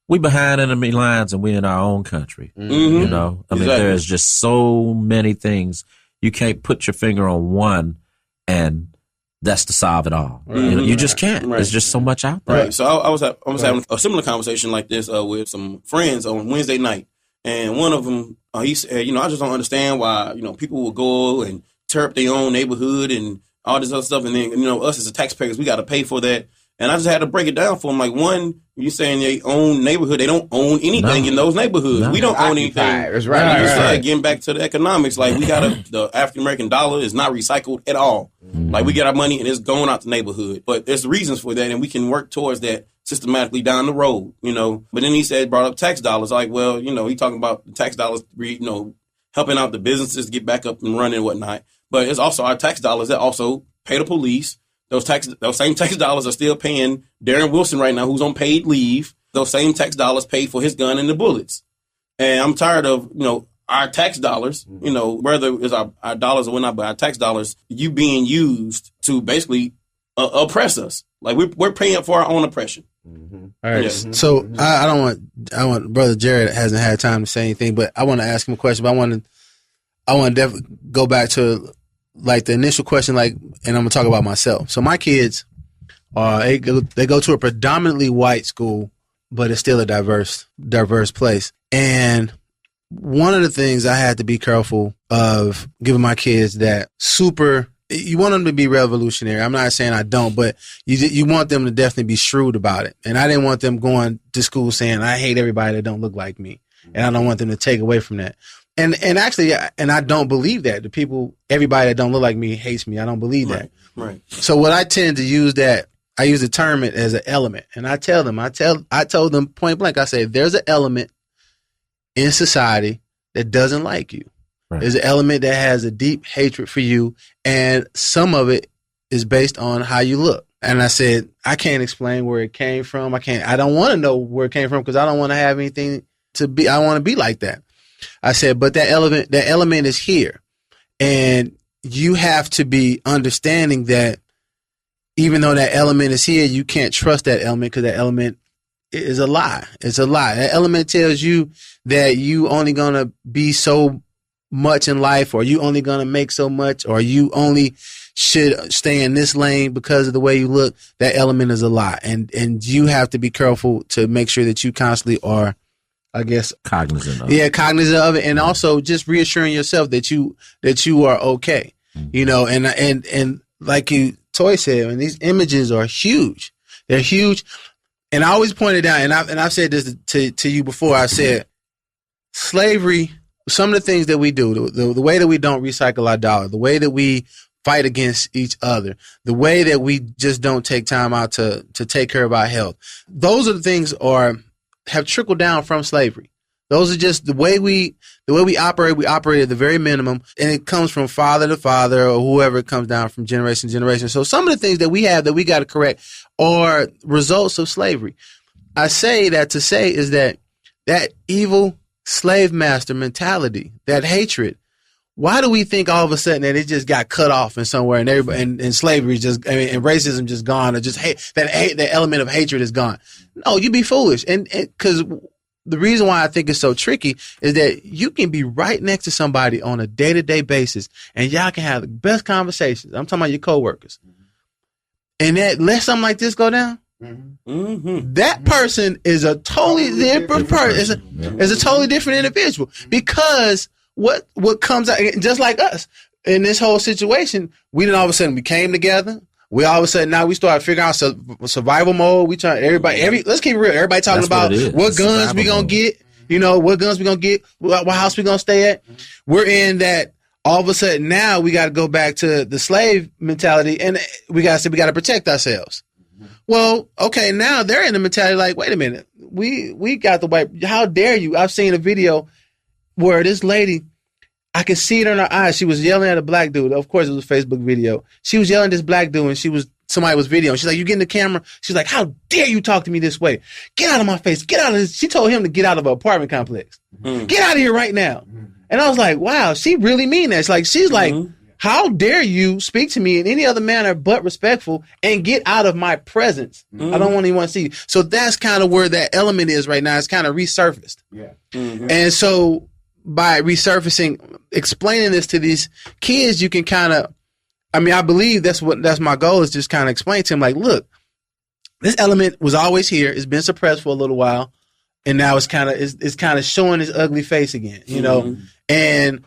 We behind enemy lines, and we in our own country. Mm-hmm. You know, I mean, there's just so many things. You can't put your finger on one, and that's to solve it all. Right. You know, you just can't. Right. There's just so much out there. Right. So I was having a similar conversation like this with some friends on Wednesday night, and one of them he said, you know, I just don't understand why, you know, people will go and tear up their own neighborhood and all this other stuff, and then, you know, us as the taxpayers, we got to pay for that. And I just had to break it down for them. Like, one, you saying they own neighborhood, they don't own anything in those neighborhoods. We don't own anything. That's right. You said, getting back to the economics, like, we got the African American dollar is not recycled at all. Like, we get our money and it's going out the neighborhood. But there's reasons for that, and we can work towards that systematically down the road, you know. But then he said, brought up tax dollars. Like, well, you know, he talking about the tax dollars, you know, helping out the businesses get back up and running and whatnot. But it's also our tax dollars that also pay the police. Those same tax dollars are still paying Darren Wilson right now, who's on paid leave. Those same tax dollars pay for his gun and the bullets. And I'm tired of, you know, our tax dollars, you know, whether it's our dollars or whatnot, but our tax dollars, you being used to basically oppress us. Like, we're paying for our own oppression. Mm-hmm. All right. Yeah. So I want Brother Jared hasn't had time to say anything, but I want to ask him a question. But I want to definitely go back to, like, the initial question, like, and I'm gonna talk about myself. So my kids they go to a predominantly white school, but it's still a diverse place. And one of the things I had to be careful of giving my kids that you want them to be revolutionary. I'm not saying I don't, but you want them to definitely be shrewd about it. And I didn't want them going to school saying, I hate everybody that don't look like me. And I don't want them to take away from that. And actually, I don't believe that. Everybody that don't look like me hates me. I don't believe that. Right. So what I tend to use I use the term as an element. And I told them point blank, I said, there's an element in society that doesn't like you. Right. There's an element that has a deep hatred for you. And some of it is based on how you look. And I said, I can't explain where it came from. I don't want to know where it came from, because I don't want to have anything I want to be like that. I said, but that element is here. And you have to be understanding that even though that element is here, you can't trust that element, because that element is a lie. It's a lie. That element tells you that you only going to be so much in life, or you only going to make so much, or you only should stay in this lane because of the way you look. That element is a lie. And you have to be careful to make sure that you constantly are, I guess, cognizant of it. Cognizant of it, and also just reassuring yourself that you are okay. You know, and like you Toy said, and these images are huge. They're huge. And I always pointed out, and I've said this to you before, I said, slavery, some of the things that we do, the way that we don't recycle our dollar, the way that we fight against each other, the way that we just don't take time out to take care of our health, those are the things have trickled down from slavery. Those are just the way we operate. We operate at the very minimum, and it comes from father to father or whoever it comes down from generation to generation. So some of the things that we have that we got to correct are results of slavery. I say that to say is that evil slave master mentality, that hatred, why do we think all of a sudden that it just got cut off in somewhere and everybody and slavery just, and racism just gone, or just that element of hatred is gone? No, you'd be foolish. And because the reason why I think it's so tricky is that you can be right next to somebody on a day-to-day basis and y'all can have the best conversations. I'm talking about your coworkers. And that let something like this go down. Mm-hmm. That person is a totally different person. Is a totally different individual, because what comes out, just like us in this whole situation, we then all of a sudden we came together. We all of a sudden now we started figuring out survival mode. We try let's keep it real. Everybody talking about what guns we gonna get. What guns we gonna get. What house we gonna stay at. We're in that. All of a sudden now we got to go back to the slave mentality, and we got to say we got to protect ourselves. Well, okay, now they're in the mentality like, wait a minute, we got the white. How dare you? I've seen a video where this lady, I could see it in her eyes. She was yelling at a black dude. Of course, it was a Facebook video. She was yelling at this black dude, and somebody was videoing. She's like, you get in the camera. She's like, how dare you talk to me this way? Get out of my face. Get out of this. She told him to get out of an apartment complex. Get out of here right now. And I was like, wow, she really mean that. She's like, how dare you speak to me in any other manner but respectful and get out of my presence? I don't want anyone to see you. So that's kind of where that element is right now. It's kind of resurfaced. Yeah. And so by resurfacing, explaining this to these kids, you can kind of, I believe that's my goal, is just kind of explain to them, like, look, this element was always here. It's been suppressed for a little while. And now it's kind of showing its ugly face again, and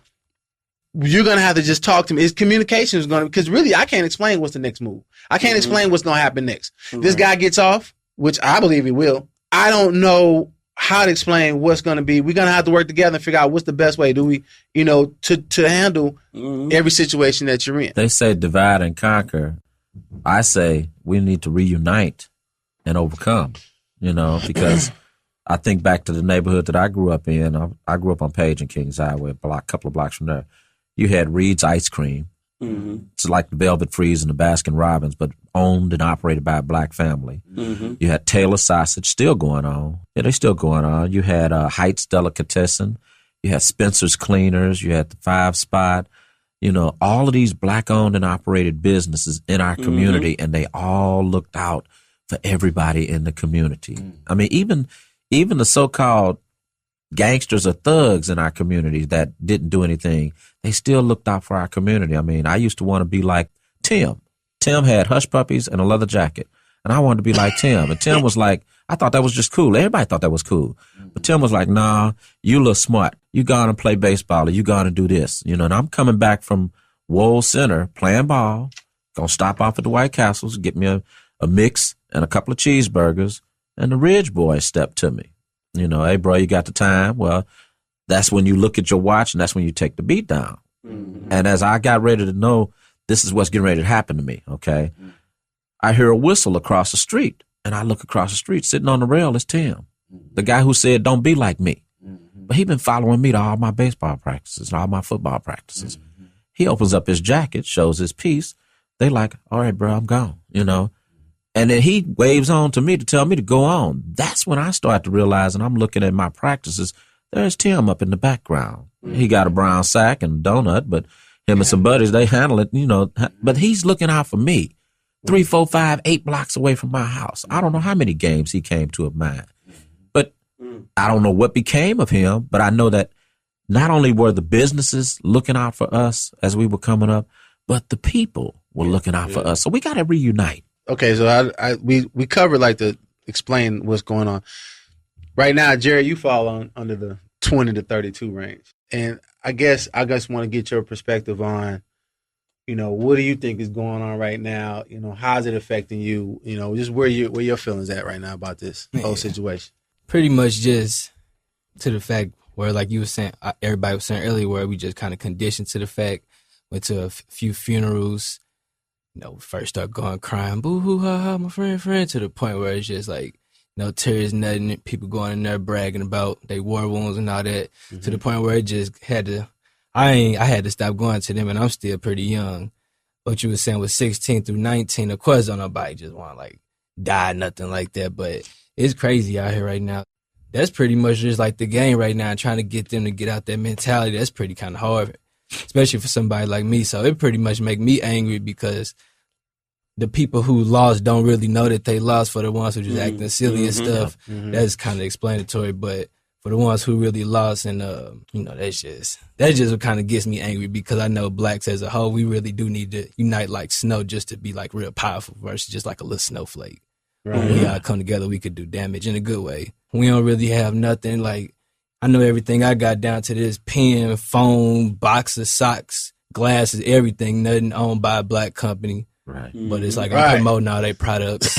you're going to have to just talk to me. It's communication is going to, because really I can't explain what's the next move. I can't explain what's going to happen next. This guy gets off, which I believe he will. I don't know how to explain what's going to be. We're going to have to work together and figure out what's the best way. Do we, to handle every situation that you're in. They say divide and conquer. I say we need to reunite and overcome, because I think back to the neighborhood that I grew up in. I grew up on Page and Kings Highway, a couple of blocks from there. You had Reed's Ice Cream. It's like the Velvet Freeze and the Baskin Robbins, but owned and operated by a black family. You had Taylor Sausage, still going on. Yeah, they're still going on. You had Heights Delicatessen. You had Spencer's Cleaners. You had the Five Spot. All of these black-owned and operated businesses in our community, and they all looked out for everybody in the community. Even the so-called gangsters or thugs in our community that didn't do anything, they still looked out for our community. I used to want to be like Tim. Tim had hush puppies and a leather jacket, and I wanted to be like Tim. And Tim was like, I thought that was just cool. Everybody thought that was cool. But Tim was like, nah, you look smart. You go on and play baseball, or you go on and do this. And I'm coming back from Wold Center playing ball, gonna stop off at the White Castles, get me a mix and a couple of cheeseburgers. And the Ridge boys stepped to me. Hey, bro, you got the time? Well, that's when you look at your watch, and that's when you take the beat down. And as I got ready to know this is what's getting ready to happen to me, okay, I hear a whistle across the street, and I look across the street. Sitting on the rail is Tim, the guy who said, don't be like me. But he been following me to all my baseball practices and all my football practices. He opens up his jacket, shows his piece. They like, all right, bro, I'm gone, And then he waves on to me to tell me to go on. That's when I start to realize, and I'm looking at my practices, there's Tim up in the background. He got a brown sack and a donut, but him and some buddies, they handle it, But he's looking out for me. 3, 4, 5, 8 blocks away from my house. I don't know how many games he came to of mine. But I don't know what became of him, but I know that not only were the businesses looking out for us as we were coming up, but the people were looking out for us. So we got to reunite. Okay, so we covered to explain what's going on. Right now, Jerry, you fall under the 20 to 32 range. And I guess want to get your perspective on, what do you think is going on right now? How's it affecting you? Just where your feelings at right now about this whole situation? Pretty much just to the fact where, like you were saying, everybody was saying earlier, where we just kind of conditioned to the fact, went to a few funerals, first start going crying, boo hoo ha ha, my friend, to the point where it's just like, tears, nothing, people going in there bragging about their war wounds and all that, to the point where it just had to, I had to stop going to them, and I'm still pretty young. What you were saying was 16 through 19, of course, don't nobody just want to like die, nothing like that, but it's crazy out here right now. That's pretty much just like the game right now, trying to get them to get out that mentality. That's pretty kind of hard, especially for somebody like me. So it pretty much make me angry because the people who lost don't really know that they lost. For the ones who just acting silly and stuff, that's kind of explanatory. But for the ones who really lost, and that's just what kind of gets me angry, because I know blacks as a whole, we really do need to unite like snow just to be like real powerful versus just like a little snowflake. Right. When we all come together, we could do damage in a good way. We don't really have nothing like, I know everything I got down to this pen, phone, box of socks, glasses, everything, nothing owned by a black company. Right. But it's like I'm promoting all their products.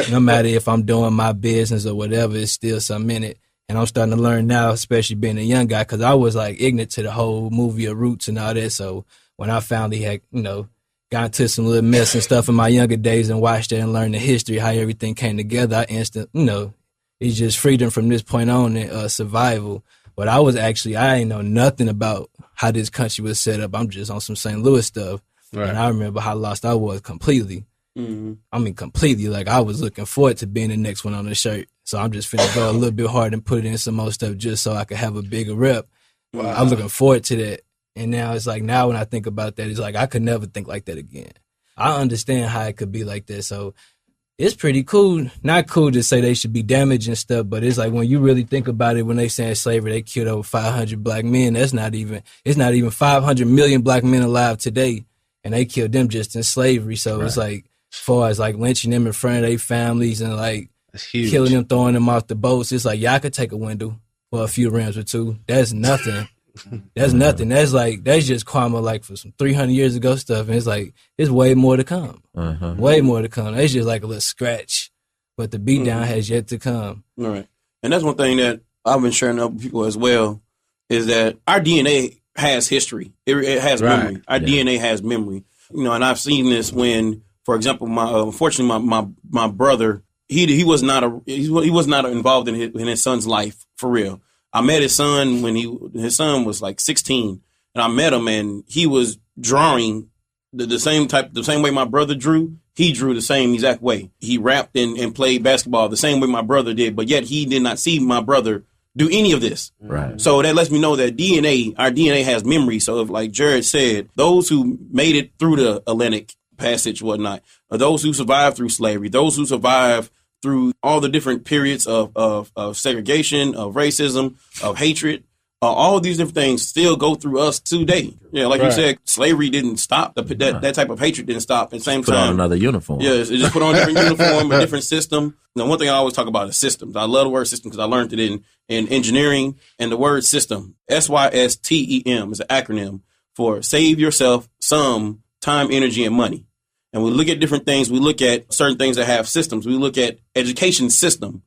No matter if I'm doing my business or whatever, it's still something in it. And I'm starting to learn now, especially being a young guy, because I was like ignorant to the whole movie of Roots and all that. So when I finally had, got into some little mess and stuff in my younger days and watched it and learned the history, how everything came together, it's just freedom from this point on and survival. But I ain't know nothing about how this country was set up. I'm just on some St. Louis stuff. Right. And I remember how lost I was completely. I mean, completely. Like, I was looking forward to being the next one on the shirt. So I'm just finna go a little bit hard and put in some more stuff just so I could have a bigger rep. Wow. I'm looking forward to that. And now it's like, now when I think about that, it's like, I could never think like that again. I understand how it could be like that. So it's pretty cool. Not cool to say they should be damaged and stuff, but it's like when you really think about it, when they say slavery, they killed over 500 black men. It's not even 500 million black men alive today. And they killed them just in slavery. So It's like, as far as like lynching them in front of their families and like killing them, throwing them off the boats, it's like, yeah, I could take a window for a few rims or two. That's nothing. That's nothing. That's just karma, like for some 300 years ago stuff. And it's like, it's way more to come. Way more to come. It's just like a little scratch, but the beatdown has yet to come. All right. And that's one thing that I've been sharing up with people as well, is that our DNA has history. It has memory. Our DNA has memory. And I've seen this when, for example, unfortunately, my brother, he was not involved in his son's life for real. I met his son when his son was like 16, and I met him, and he was drawing the same way my brother drew. He drew the same exact way. He rapped and played basketball the same way my brother did, but yet he did not see my brother do any of this. Right. So that lets me know that our DNA has memory. So if, like Jared said, those who made it through the Atlantic Passage, whatnot, or those who survived through slavery, those who survived through all the different periods of segregation, of racism, of hatred, all of these different things still go through us today. Yeah, like you said, slavery didn't stop. That type of hatred didn't stop. At the same time, put on another uniform. Yeah, it just put on a different uniform, a different system. One thing I always talk about is systems. I love the word system because I learned it in engineering. And the word system, SYSTEM, is an acronym for save yourself some time, energy, and money. And we look at different things. We look at certain things that have systems. We look at education system.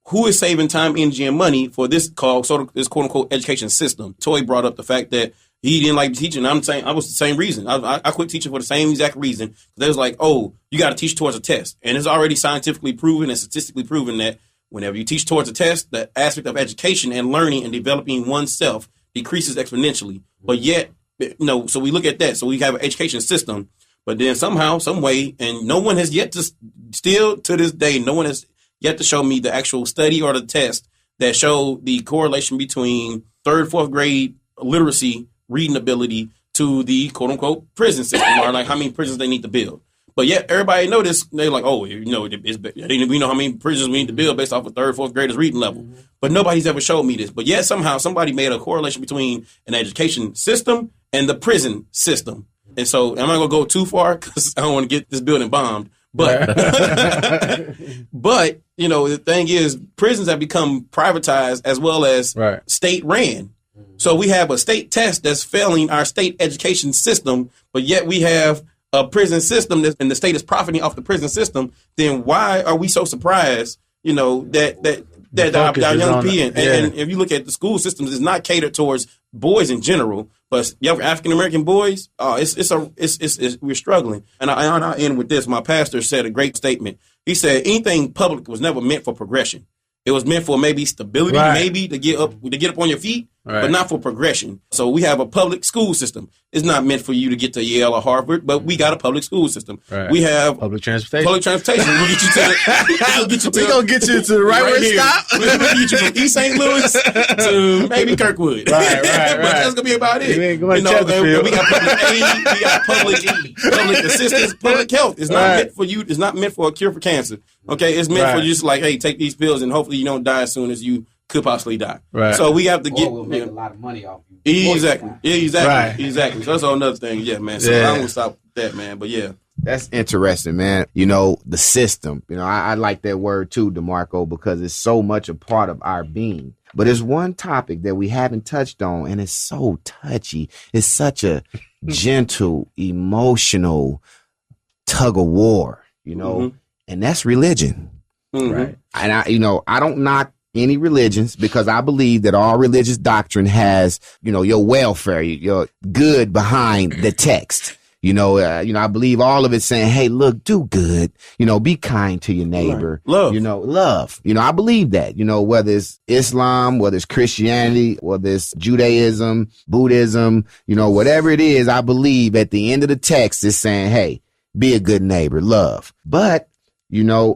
Who is saving time, energy, and money for this quote unquote education system? Toy brought up the fact that he didn't like teaching. I'm saying I was the same reason. I quit teaching for the same exact reason. They was like, oh, you got to teach towards a test. And it's already scientifically proven and statistically proven that whenever you teach towards a test, the aspect of education and learning and developing oneself decreases exponentially. But yet, so we look at that. So we have an education system. But then somehow, some way, and no one has yet to, still to this day, no one has yet to show me the actual study or the test that show the correlation between 3rd, 4th grade literacy, reading ability to the quote unquote prison system, or like how many prisons they need to build. But yet everybody know this. They're like, oh, we know how many prisons we need to build based off of 3rd, 4th graders reading level. But nobody's ever showed me this. But yet somehow somebody made a correlation between an education system and the prison system. And so I'm not going to go too far because I don't want to get this building bombed. But, the thing is, prisons have become privatized as well as state ran. So we have a state test that's failing our state education system, but yet we have a prison system and the state is profiting off the prison system. Then why are we so surprised, that our young people, and if you look at the school systems, it's not catered towards boys in general, but young African American boys, we're struggling. And I'll end with this. My pastor said a great statement. He said anything public was never meant for progression. It was meant for maybe stability, maybe to get up on your feet, but not for progression. So we have a public school system. It's not meant for you to get to Yale or Harvard, but we got a public school system. Right. We have public transportation. We'll get you to we're going to get you to the right where it stops. We're going to get you from East St. Louis to maybe Kirkwood. Right. But that's going to be about it. You ain't going to we got public aid, we got public assistance, public health. It's not meant for you. It's not meant for a cure for cancer. Okay, it's meant for just like, hey, take these pills and hopefully you don't die as soon as you could possibly die. Right. So we have to get. We'll make a lot of money off you. Exactly. Exactly. So that's another thing. Yeah, man. So I'm gonna stop that, man. But yeah. That's interesting, man. The system. I like that word too, DeMarco, because it's so much a part of our being. But there's one topic that we haven't touched on, and it's so touchy. It's such a gentle, emotional tug of war, and that's religion. Mm-hmm. Right. And I don't knock any religions because I believe that all religious doctrine has, your welfare, your good behind the text. I believe all of it saying, hey, look, do good, be kind to your neighbor, love, love, I believe that, whether it's Islam, whether it's Christianity, whether it's Judaism, Buddhism, whatever it is, I believe at the end of the text is saying, hey, be a good neighbor, love. But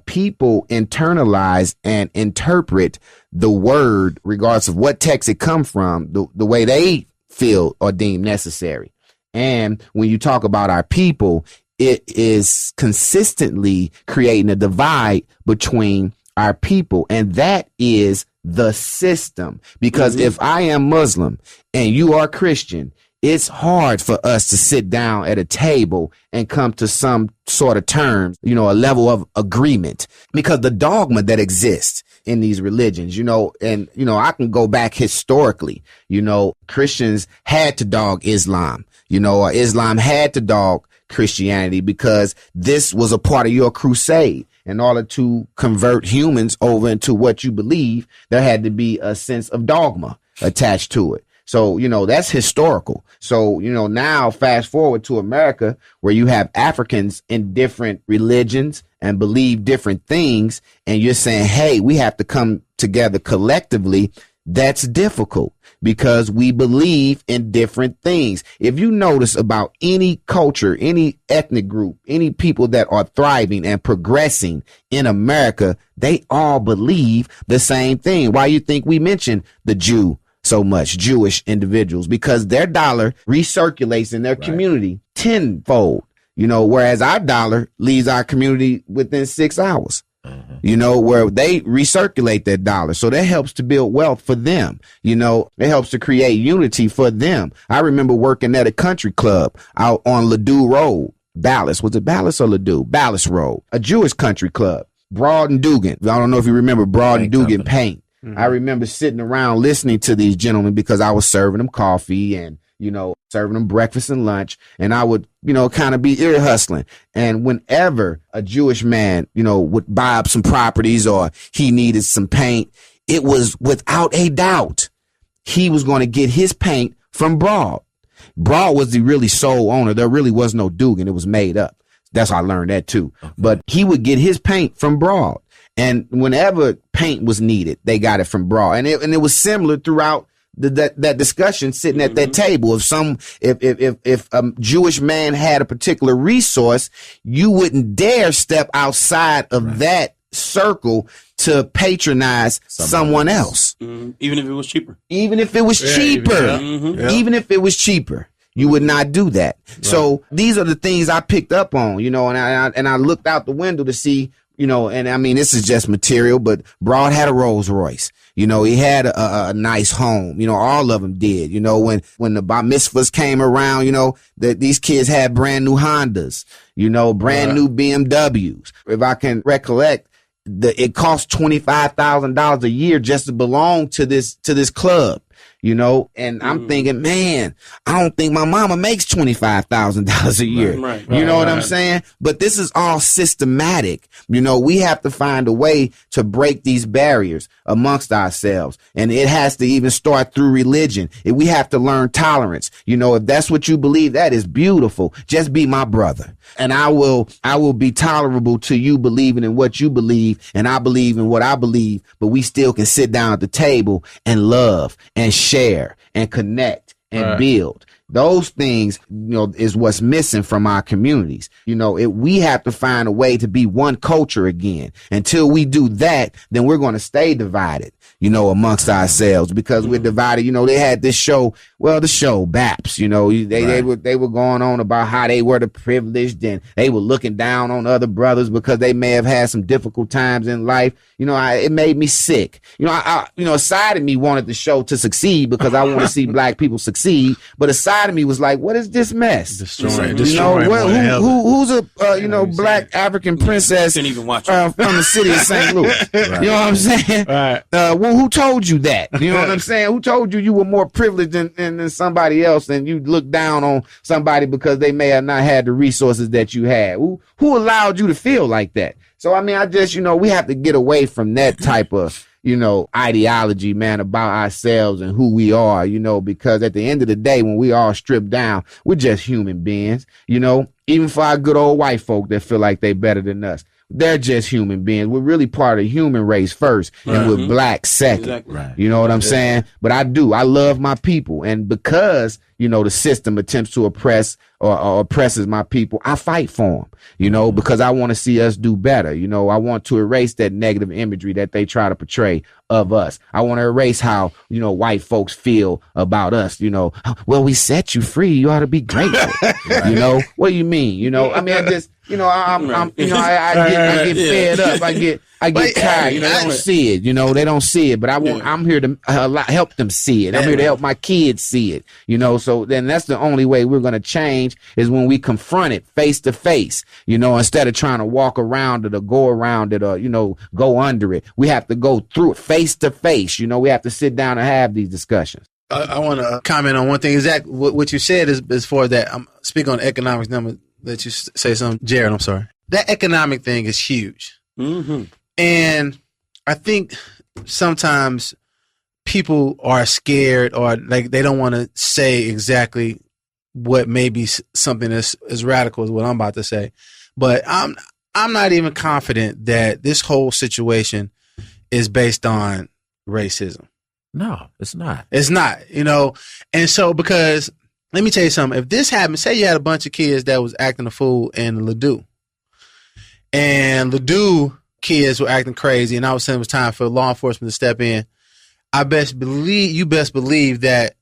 people internalize and interpret the word, regardless of what text it come from, the way they feel or deem necessary. And when you talk about our people, it is consistently creating a divide between our people. And that is the system. Because if I am Muslim and you are Christian, it's hard for us to sit down at a table and come to some sort of terms, a level of agreement, because the dogma that exists in these religions, and, I can go back historically, Christians had to dog Islam, Islam had to dog Christianity because this was a part of your crusade. In order to convert humans over into what you believe, there had to be a sense of dogma attached to it. So, that's historical. So, now fast forward to America where you have Africans in different religions and believe different things. And you're saying, hey, we have to come together collectively. That's difficult because we believe in different things. If you notice about any culture, any ethnic group, any people that are thriving and progressing in America, they all believe the same thing. Why you think we mentioned the Jew so much, Jewish individuals, because their dollar recirculates in their community tenfold, whereas our dollar leaves our community within 6 hours, where they recirculate their dollar. So that helps to build wealth for them. It helps to create unity for them. I remember working at a country club out on Ladue Road, Ballas. Was it Ballas or Ladue? Ballas Road, a Jewish country club, Broad and Dugan. I don't know if you remember Broad and Dugan Paint. I remember sitting around listening to these gentlemen because I was serving them coffee and, serving them breakfast and lunch. And I would, kind of be ear hustling. And whenever a Jewish man, would buy up some properties or he needed some paint, it was without a doubt he was going to get his paint from Broad. Broad was the really sole owner. There really was no Dugan. It was made up. That's how I learned that too. But he would get his paint from Broad. And whenever paint was needed, they got it from Broad. And it was similar throughout that discussion sitting at that table. If a Jewish man had a particular resource, you wouldn't dare step outside of that circle to patronize someone else. Even if it was cheaper. Even if it was cheaper. Even if it was cheaper. You would not do that. Right. So these are the things I picked up on, and I looked out the window to see, and I mean, this is just material, but Broad had a Rolls Royce. He had a nice home. All of them did. When the bar mitzvahs came around, that these kids had brand new Hondas, brand new BMWs. If I can recollect, it cost $25,000 a year just to belong to this club. and I'm thinking, man, I don't think my mama makes $25,000 a year. Right. You know what I'm saying? But this is all systematic. We have to find a way to break these barriers amongst ourselves. And it has to even start through religion. We have to learn tolerance. If that's what you believe, that is beautiful. Just be my brother. And I will be tolerable to you believing in what you believe, and I believe in what I believe, but we still can sit down at the table and love and share and connect and build. Those things, is what's missing from our communities. We have to find a way to be one culture again. Until we do that, then we're going to stay divided, amongst ourselves, because we're divided. They had this show, the show BAPS, they were going on about how they were the privileged and they were looking down on other brothers because they may have had some difficult times in life. It made me sick. A side of me wanted the show to succeed because I want to see black people succeed, but a side of me was like, what is this mess? Destroying who's a black African princess Didn't even watch from the city of St. Louis? You know what I'm saying? Right. Who told you that? You know what I'm saying? Who told you were more privileged than somebody else, and you look down on somebody because they may have not had the resources that you had? Who allowed you to feel like that? So, I just, we have to get away from that type of, ideology, man, about ourselves and who we are, because at the end of the day, when we all strip down, we're just human beings, even for our good old white folk that feel like they better than us. They're just human beings. We're really part of the human race first, and we're black second. Exactly. Right. You know what I'm saying? But I love my people. And because, the system attempts to oppress or oppresses my people, I fight for them, because I want to see us do better. I want to erase that negative imagery that they try to portray of us. I want to erase how, white folks feel about us. Well, we set you free. You ought to be grateful. What do you mean? I just, I get fed up. I get tired. They don't see it. They don't see it. But I'm here to help them see it. I'm here to help my kids see it. So then that's the only way we're going to change is when we confront it face to face. Instead of trying to walk around it or go around it or go under it. We have to go through it face to face. We have to sit down and have these discussions. I want to comment on one thing. Exactly what you said is as far as that. I'm speaking on economics. Number that you say something, Jared. I'm sorry. That economic thing is huge, and I think sometimes people are scared or like they don't want to say exactly what may be something as radical as what I'm about to say. But I'm not even confident that this whole situation is based on racism. No, it's not. It's not, and so because let me tell you something. If this happened, say you had a bunch of kids that was acting a fool in Ladue, and Ladue kids were acting crazy, and all of a sudden it was time for law enforcement to step in. You best believe that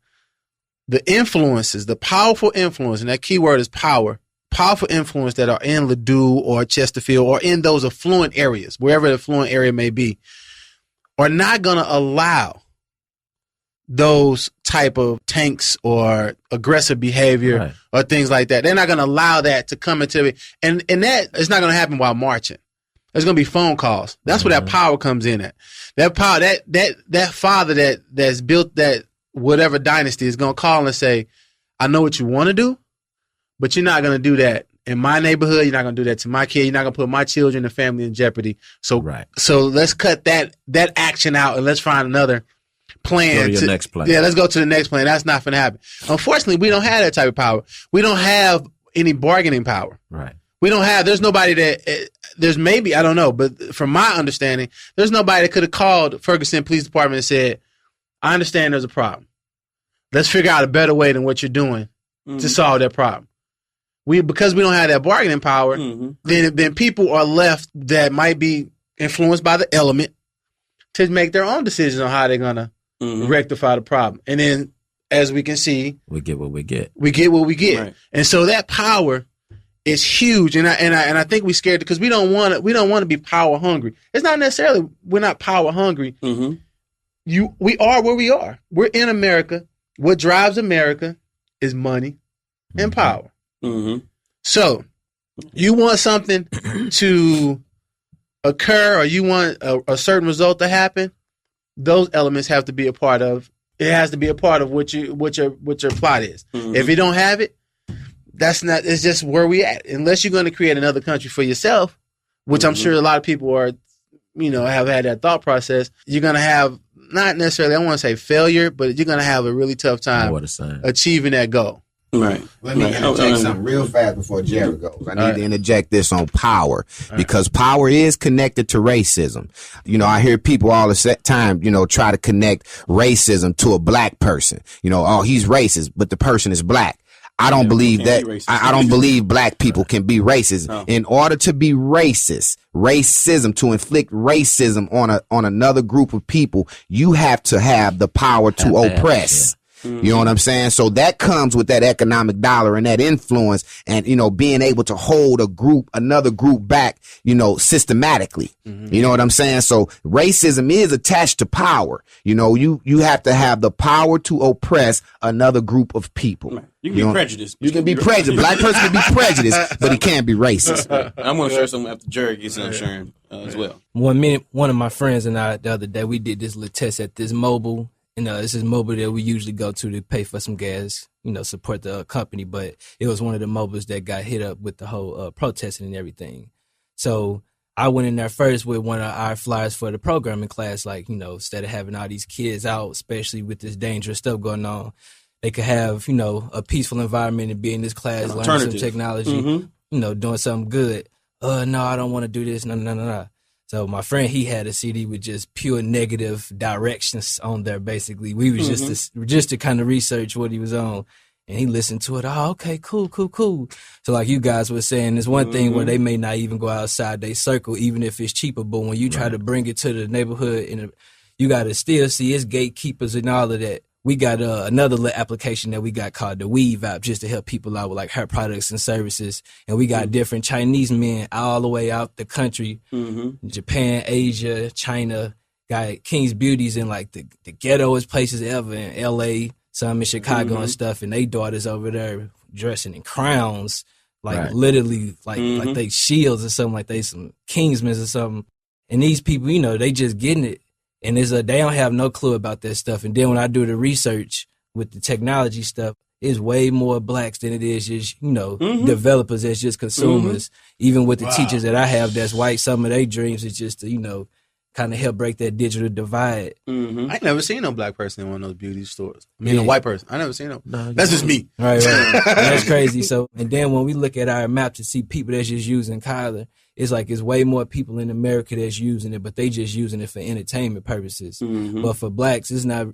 the influences, the powerful influence, and that key word is power, powerful influence that are in Ladue or Chesterfield or in those affluent areas, wherever the affluent area may be, are not going to allow those type of tanks or aggressive behavior or things like that. They're not going to allow that to come into it. And that it's not going to happen while marching. There's going to be phone calls. That's where that power comes in at. That power, that father that's built that whatever dynasty is going to call and say, I know what you want to do, but you're not going to do that in my neighborhood. You're not going to do that to my kid. You're not going to put my children and family in jeopardy. So let's cut that action out and let's find another plan. Go to your next plan. Yeah, let's go to the next plan. That's not going to happen. Unfortunately, we don't have that type of power. We don't have any bargaining power. Right. We don't have, there's nobody that, there's maybe, I don't know, but from my understanding, there's nobody that could have called Ferguson Police Department and said, I understand there's a problem. Let's figure out a better way than what you're doing to solve that problem. Because we don't have that bargaining power, then people are left that might be influenced by the element to make their own decisions on how they're going to rectify the problem. And then, as we can see, we get what we get. We get what we get. Right. And so that power is huge, and I think we're scared because we don't want to be power hungry. It's not necessarily we're not power hungry. We are where we are. We're in America. What drives America is money and power. So you want something to occur, or you want a certain result to happen. Those elements have to be a part of It has to be a part of what your plot is. Mm-hmm. If you don't have it, that's not. It's just where we at. Unless you're going to create another country for yourself, which I'm sure a lot of people are, have had that thought process. You're going to have not necessarily, I don't want to say failure, but you're going to have a really tough time achieving that goal. Right. Let me interject something real fast before Jared goes. I need to interject this on power because power is connected to racism. I hear people all the time, try to connect racism to a black person. Oh, he's racist, but the person is black. I don't believe that. I don't believe black people can be racist. No. In order to be racist, racism, to inflict racism on another group of people, you have to have the power to oppress. You know what I'm saying? So that comes with that economic dollar and that influence and, being able to hold another group back, systematically. You know what I'm saying? So racism is attached to power. You have to have the power to oppress another group of people. Right. You can be prejudiced. You can be prejudiced. Black person can be prejudiced, but he can't be racist. I'm going to share something after Jared gets in sharing as well. One of my friends and I, the other day, we did this little test at this mobile. This is mobile that we usually go to pay for some gas, support the company. But it was one of the mobiles that got hit up with the whole protesting and everything. So I went in there first with one of our flyers for the programming class, instead of having all these kids out, especially with this dangerous stuff going on, they could have, a peaceful environment and be in this class, learn some technology, doing something good. No, I don't want to do this. No. So my friend, he had a CD with just pure negative directions on there. Basically, we was just to kind of research what he was on, and he listened to it. Oh, okay, cool. So like you guys were saying, there's one thing where they may not even go outside their circle, even if it's cheaper. But when you try to bring it to the neighborhood, and you got to still see its gatekeepers and all of that. We got another little application that we got called the Weave app just to help people out with like hair products and services. And we got different Chinese men all the way out the country, Japan, Asia, China, got King's Beauties in like the ghettoest places ever in LA, some in Chicago and stuff. And they daughters over there dressing in crowns, literally like they shields or something, like they some Kingsmen or something. And these people, they just getting it. And they don't have no clue about that stuff. And then when I do the research with the technology stuff, it's way more blacks than it is just, developers as just consumers. Even with the teachers that I have that's white, some of their dreams is just to, kind of help break that digital divide. I ain't never seen no black person in one of those beauty stores. I mean, a white person. I never seen no. That's just me. Right. That's crazy. So, and then when we look at our map to see people that's just using Kyler, it's like it's way more people in America that's using it, but they just using it for entertainment purposes. But for blacks, it's not,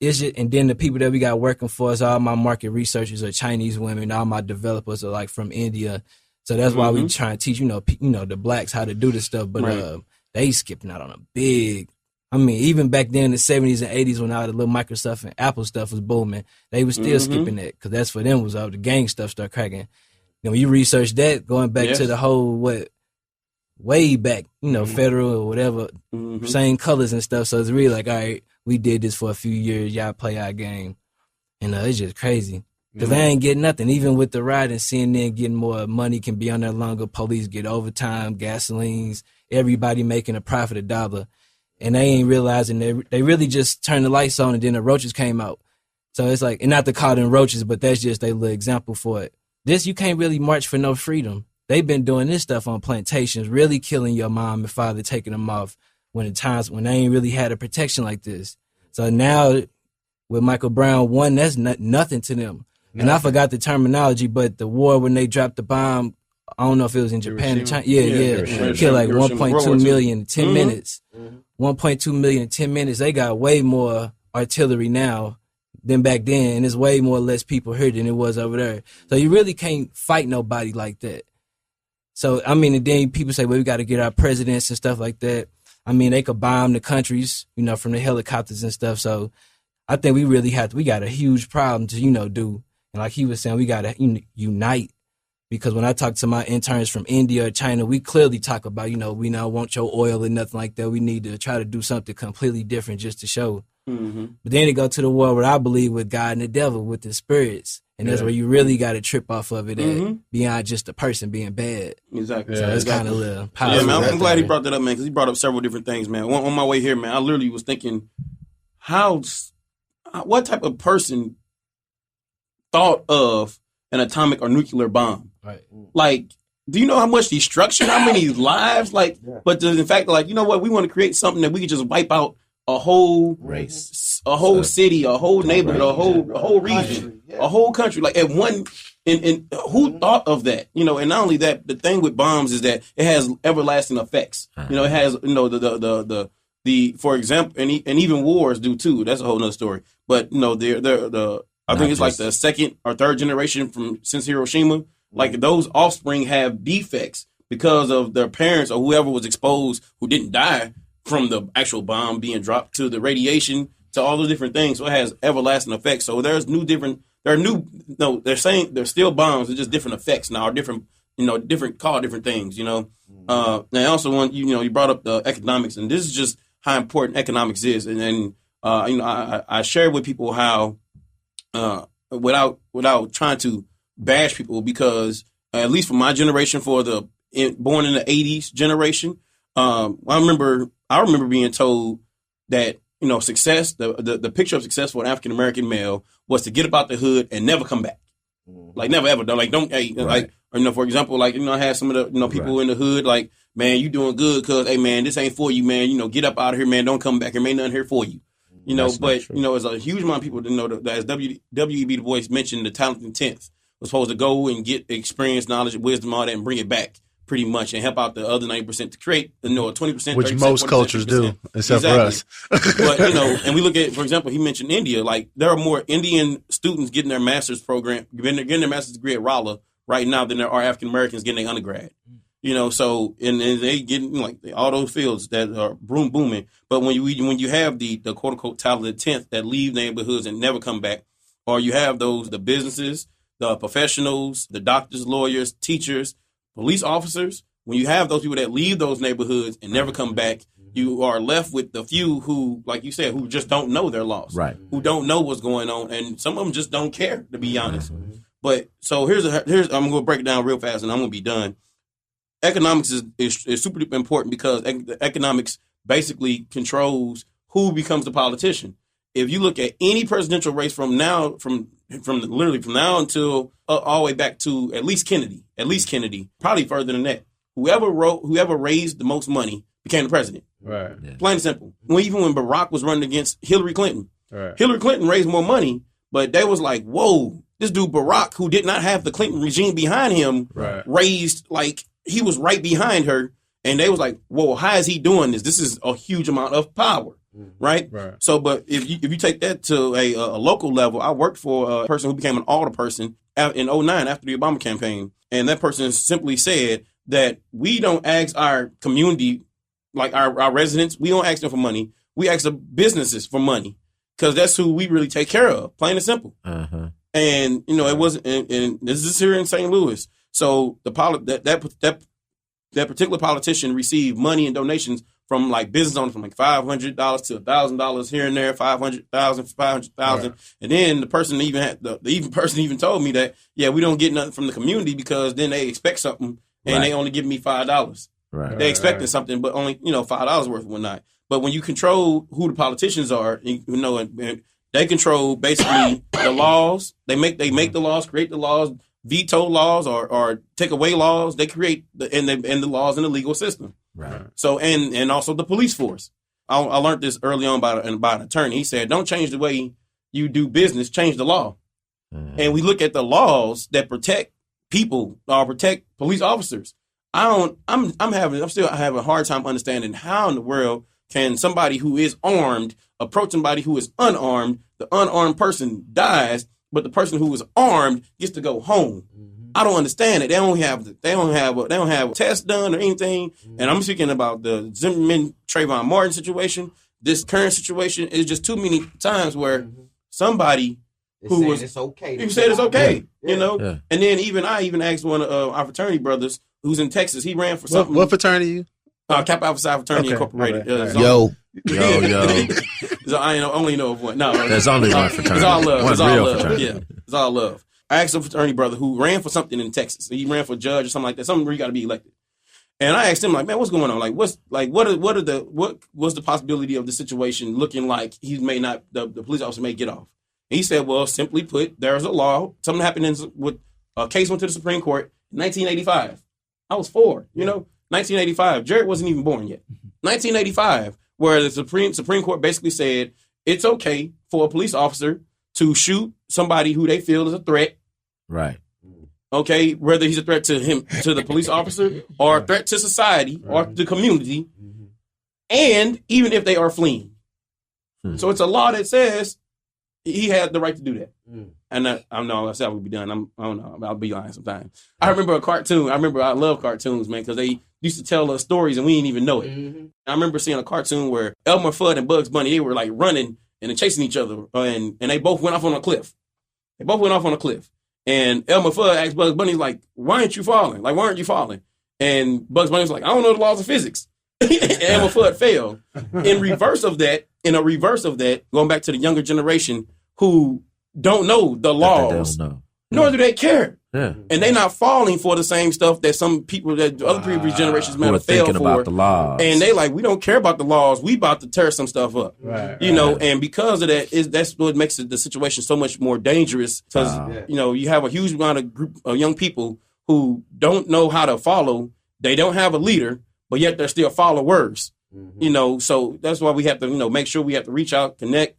it's just, and then the people that we got working for us, all my market researchers are Chinese women, all my developers are like from India. So that's why we try to teach, the blacks how to do this stuff. But they skipping out on a big, even back then in the 70s and 80s when all the little Microsoft and Apple stuff was booming, they was still skipping that because that's for them was all the gang stuff start cracking. When you research that, going back to the whole, way back, federal or whatever, same colors and stuff. So it's really like, all right, we did this for a few years. Y'all play our game. And it's just crazy. Because they ain't getting nothing. Even with the rioting, CNN getting more money, can be on there longer. Police get overtime, gasolines, everybody making a profit $1. And they ain't realizing they really just turned the lights on and then the roaches came out. So it's like, and not to call them roaches, but that's just a little example for it. You can't really march for no freedom. They've been doing this stuff on plantations, really killing your mom and father, taking them off when they ain't really had a protection like this. So now with Michael Brown, that's nothing to them. And I forgot the terminology, but the war when they dropped the bomb, I don't know if it was in Japan or China. Killed like 1.2 million in 10 minutes. 1.2 million in 10 minutes. They got way more artillery now than back then, and there's way more or less people here than it was over there. So you really can't fight nobody like that. So, and then people say, well, we got to get our presidents and stuff like that. They could bomb the countries, from the helicopters and stuff. So I think we got a huge problem to, do. And like he was saying, we got to unite. Because when I talk to my interns from India or China, we clearly talk about, we don't want your oil and nothing like that. We need to try to do something completely different just to show. But then they go to the world where I believe with God and the devil, with the spirits. And that's where you really got to trip off of it beyond just the person being bad. Exactly. So it's kind of a little powerful. Yeah, man, I'm glad he brought that up, man, because he brought up several different things, man. On my way here, man, I literally was thinking, how what type of person thought of an atomic or nuclear bomb? Right. Like, do you know how much destruction, how many lives? Like, but in fact, like, you know what? We want to create something that we can just wipe out a whole race, a whole city, a whole neighborhood, a whole region, a whole country. Like at one, and who thought of that? You know, and not only that, the thing with bombs is that it has everlasting effects. You know, it has, you know, the for example, and even wars do too. That's a whole nother story. But you know, I think it's like the second or third generation since Hiroshima. Like those offspring have defects because of their parents or whoever was exposed who didn't die from the actual bomb being dropped to the radiation to all the different things. So it has everlasting effects. So they're saying they're still bombs. They're just different effects now, or different things, you know. And I also want, you brought up the economics, and this is just how important economics is. And then, I share with people how, without trying to bash people, because at least for my generation, born in the 80s generation, I remember being told that, you know, success, the picture of success for an African American male was to get up out the hood and never come back. Like never ever. Like don't like, or, you know, for example, like, you know, I had some of the, you know, people in the hood like, man, you doing good because, hey man, this ain't for you, man. You know, get up out of here, man. Don't come back. There ain't nothing here for you. You know, but you know, there's a huge amount of people that know that, as W.E.B. Du Bois mentioned, the talented 10th was supposed to go and get experience, knowledge, wisdom, all that, and bring it back pretty much, and help out the other 90% to create, you know, 20%, which most cultures do, except for us. But, you know, and we look at, for example, he mentioned India. Like, there are more Indian students getting their master's program, getting their master's degree at Rolla right now than there are African Americans getting their undergrad. You know, so and they getting like all those fields that are booming. But when you have the quote unquote talented 10th that leave neighborhoods and never come back, or you have the businesses, the professionals, the doctors, lawyers, teachers, police officers, when you have those people that leave those neighborhoods and never come back, you are left with the few who, like you said, who just don't know they're lost, right? Who don't know what's going on, and some of them just don't care, to be honest. But so here's I'm going to break it down real fast, and I'm going to be done. Economics is super important because economics basically controls who becomes the politician. If you look at any presidential race from now until all the way back to at least Kennedy, probably further than that, whoever raised the most money became the president. Right. Yeah. Plain and simple. Even when Barack was running against Hillary Clinton, Hillary Clinton raised more money, but they was like, whoa, this dude Barack, who did not have the Clinton regime behind him, raised, like, he was right behind her, and they was like, whoa, how is he doing this? This is a huge amount of power. Right? So, but if you take that to a local level, I worked for a person who became an alderperson in 2009 after the Obama campaign. And that person simply said that we don't ask our community, like our residents, we don't ask them for money. We ask the businesses for money because that's who we really take care of, plain and simple. And, you know, it wasn't, and this is here in St. Louis. So that particular politician received money and donations from like business owners from like $500 to $1,000 here and there, $500,000, and then the person even told me that we don't get nothing from the community because then they expect something and they only give me $5. Right. They expected something, but only $5 worth and whatnot. But when you control who the politicians are, and they control basically the laws. They make the laws, create the laws, veto laws, or take away laws. They create the laws in the legal system. Right. So and also the police force. I learned this early on by an attorney. He said, "Don't change the way you do business. Change the law." And we look at the laws that protect people or protect police officers. I'm still having a hard time understanding how in the world can somebody who is armed approach somebody who is unarmed. The unarmed person dies, but the person who is armed gets to go home. I don't understand it. They don't have a test done or anything. And I'm speaking about the Zimmerman Trayvon Martin situation. This current situation is just too many times where somebody who said it's okay, you know. Yeah. And then I asked one of our fraternity brothers who's in Texas. He ran for something. What fraternity you? Kappa Alpha Psi Fraternity Incorporated. Yo. So I only know of one. No, there's only one fraternity. It's all love. One it's all real love. fraternity. Yeah, it's all love. I asked a fraternity brother who ran for something in Texas. He ran for judge or something like that. Something where you got to be elected. And I asked him, like, man, what's going on? Like, what's the possibility of the situation looking like he may not, the police officer may get off? And he said, well, simply put, there's a law. Something happened with a case went to the Supreme Court in 1985. I was 4, 1985. Jared wasn't even born yet. 1985, where the Supreme Court basically said it's okay for a police officer to shoot somebody who they feel is a threat. Right. Okay, whether he's a threat to the police officer, or a threat to society or the community, and even if they are fleeing. So it's a law that says he had the right to do that. And I know I said I would be done. I don't know. I'll be lying sometimes. I remember a cartoon. I love cartoons, man, because they used to tell us stories and we didn't even know it. I remember seeing a cartoon where Elmer Fudd and Bugs Bunny, they were like running and chasing each other, and they both went off on a cliff. And Elmer Fudd asked Bugs Bunny, like, why aren't you falling? Like, why aren't you falling? And Bugs Bunny was like, I don't know the laws of physics. And Elmer Fudd fell. In a reverse of that, going back to the younger generation who don't know the laws, nor do they care. Yeah. And they're not falling for the same stuff that some people, that other previous generations might have failed for. About the laws. And they like, we don't care about the laws. We about to tear some stuff up. And because of that, that's what makes the situation so much more dangerous. Because, you have a huge amount of group of young people who don't know how to follow. They don't have a leader, but yet they're still followers. So that's why we have to, make sure we have to reach out, connect,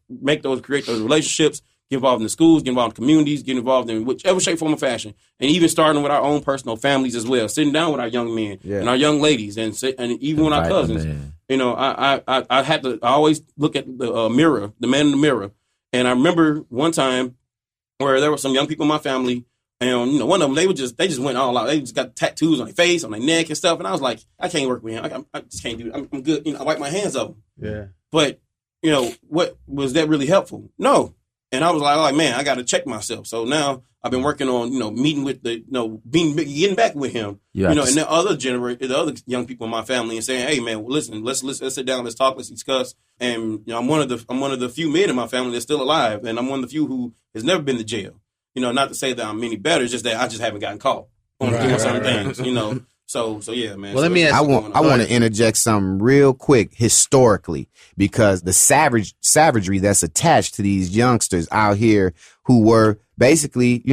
create those relationships, get involved in the schools, get involved in communities, get involved in whichever shape, form, or fashion, and even starting with our own personal families as well, sitting down with our young men and our young ladies, and even with our cousins. I always look at the mirror, the man in the mirror, and I remember one time where there were some young people in my family, and one of them they just went all out. They just got tattoos on their face, on their neck, and stuff. And I was like, I can't work with him. I just can't do it. I'm good. I wipe my hands of them. Yeah. But what was that really helpful? No. And I was like, man, I got to check myself. So now I've been working on, meeting with getting back with him, and the other young people in my family, and saying, hey, man, well, listen, let's sit down, let's talk, let's discuss. And I'm one of the few men in my family that's still alive, and I'm one of the few who has never been to jail. Not to say that I'm any better, it's just that I just haven't gotten caught on doing certain things. So yeah, man. Well, let me ask. I want to interject something real quick historically, because the savagery that's attached to these youngsters out here who were basically,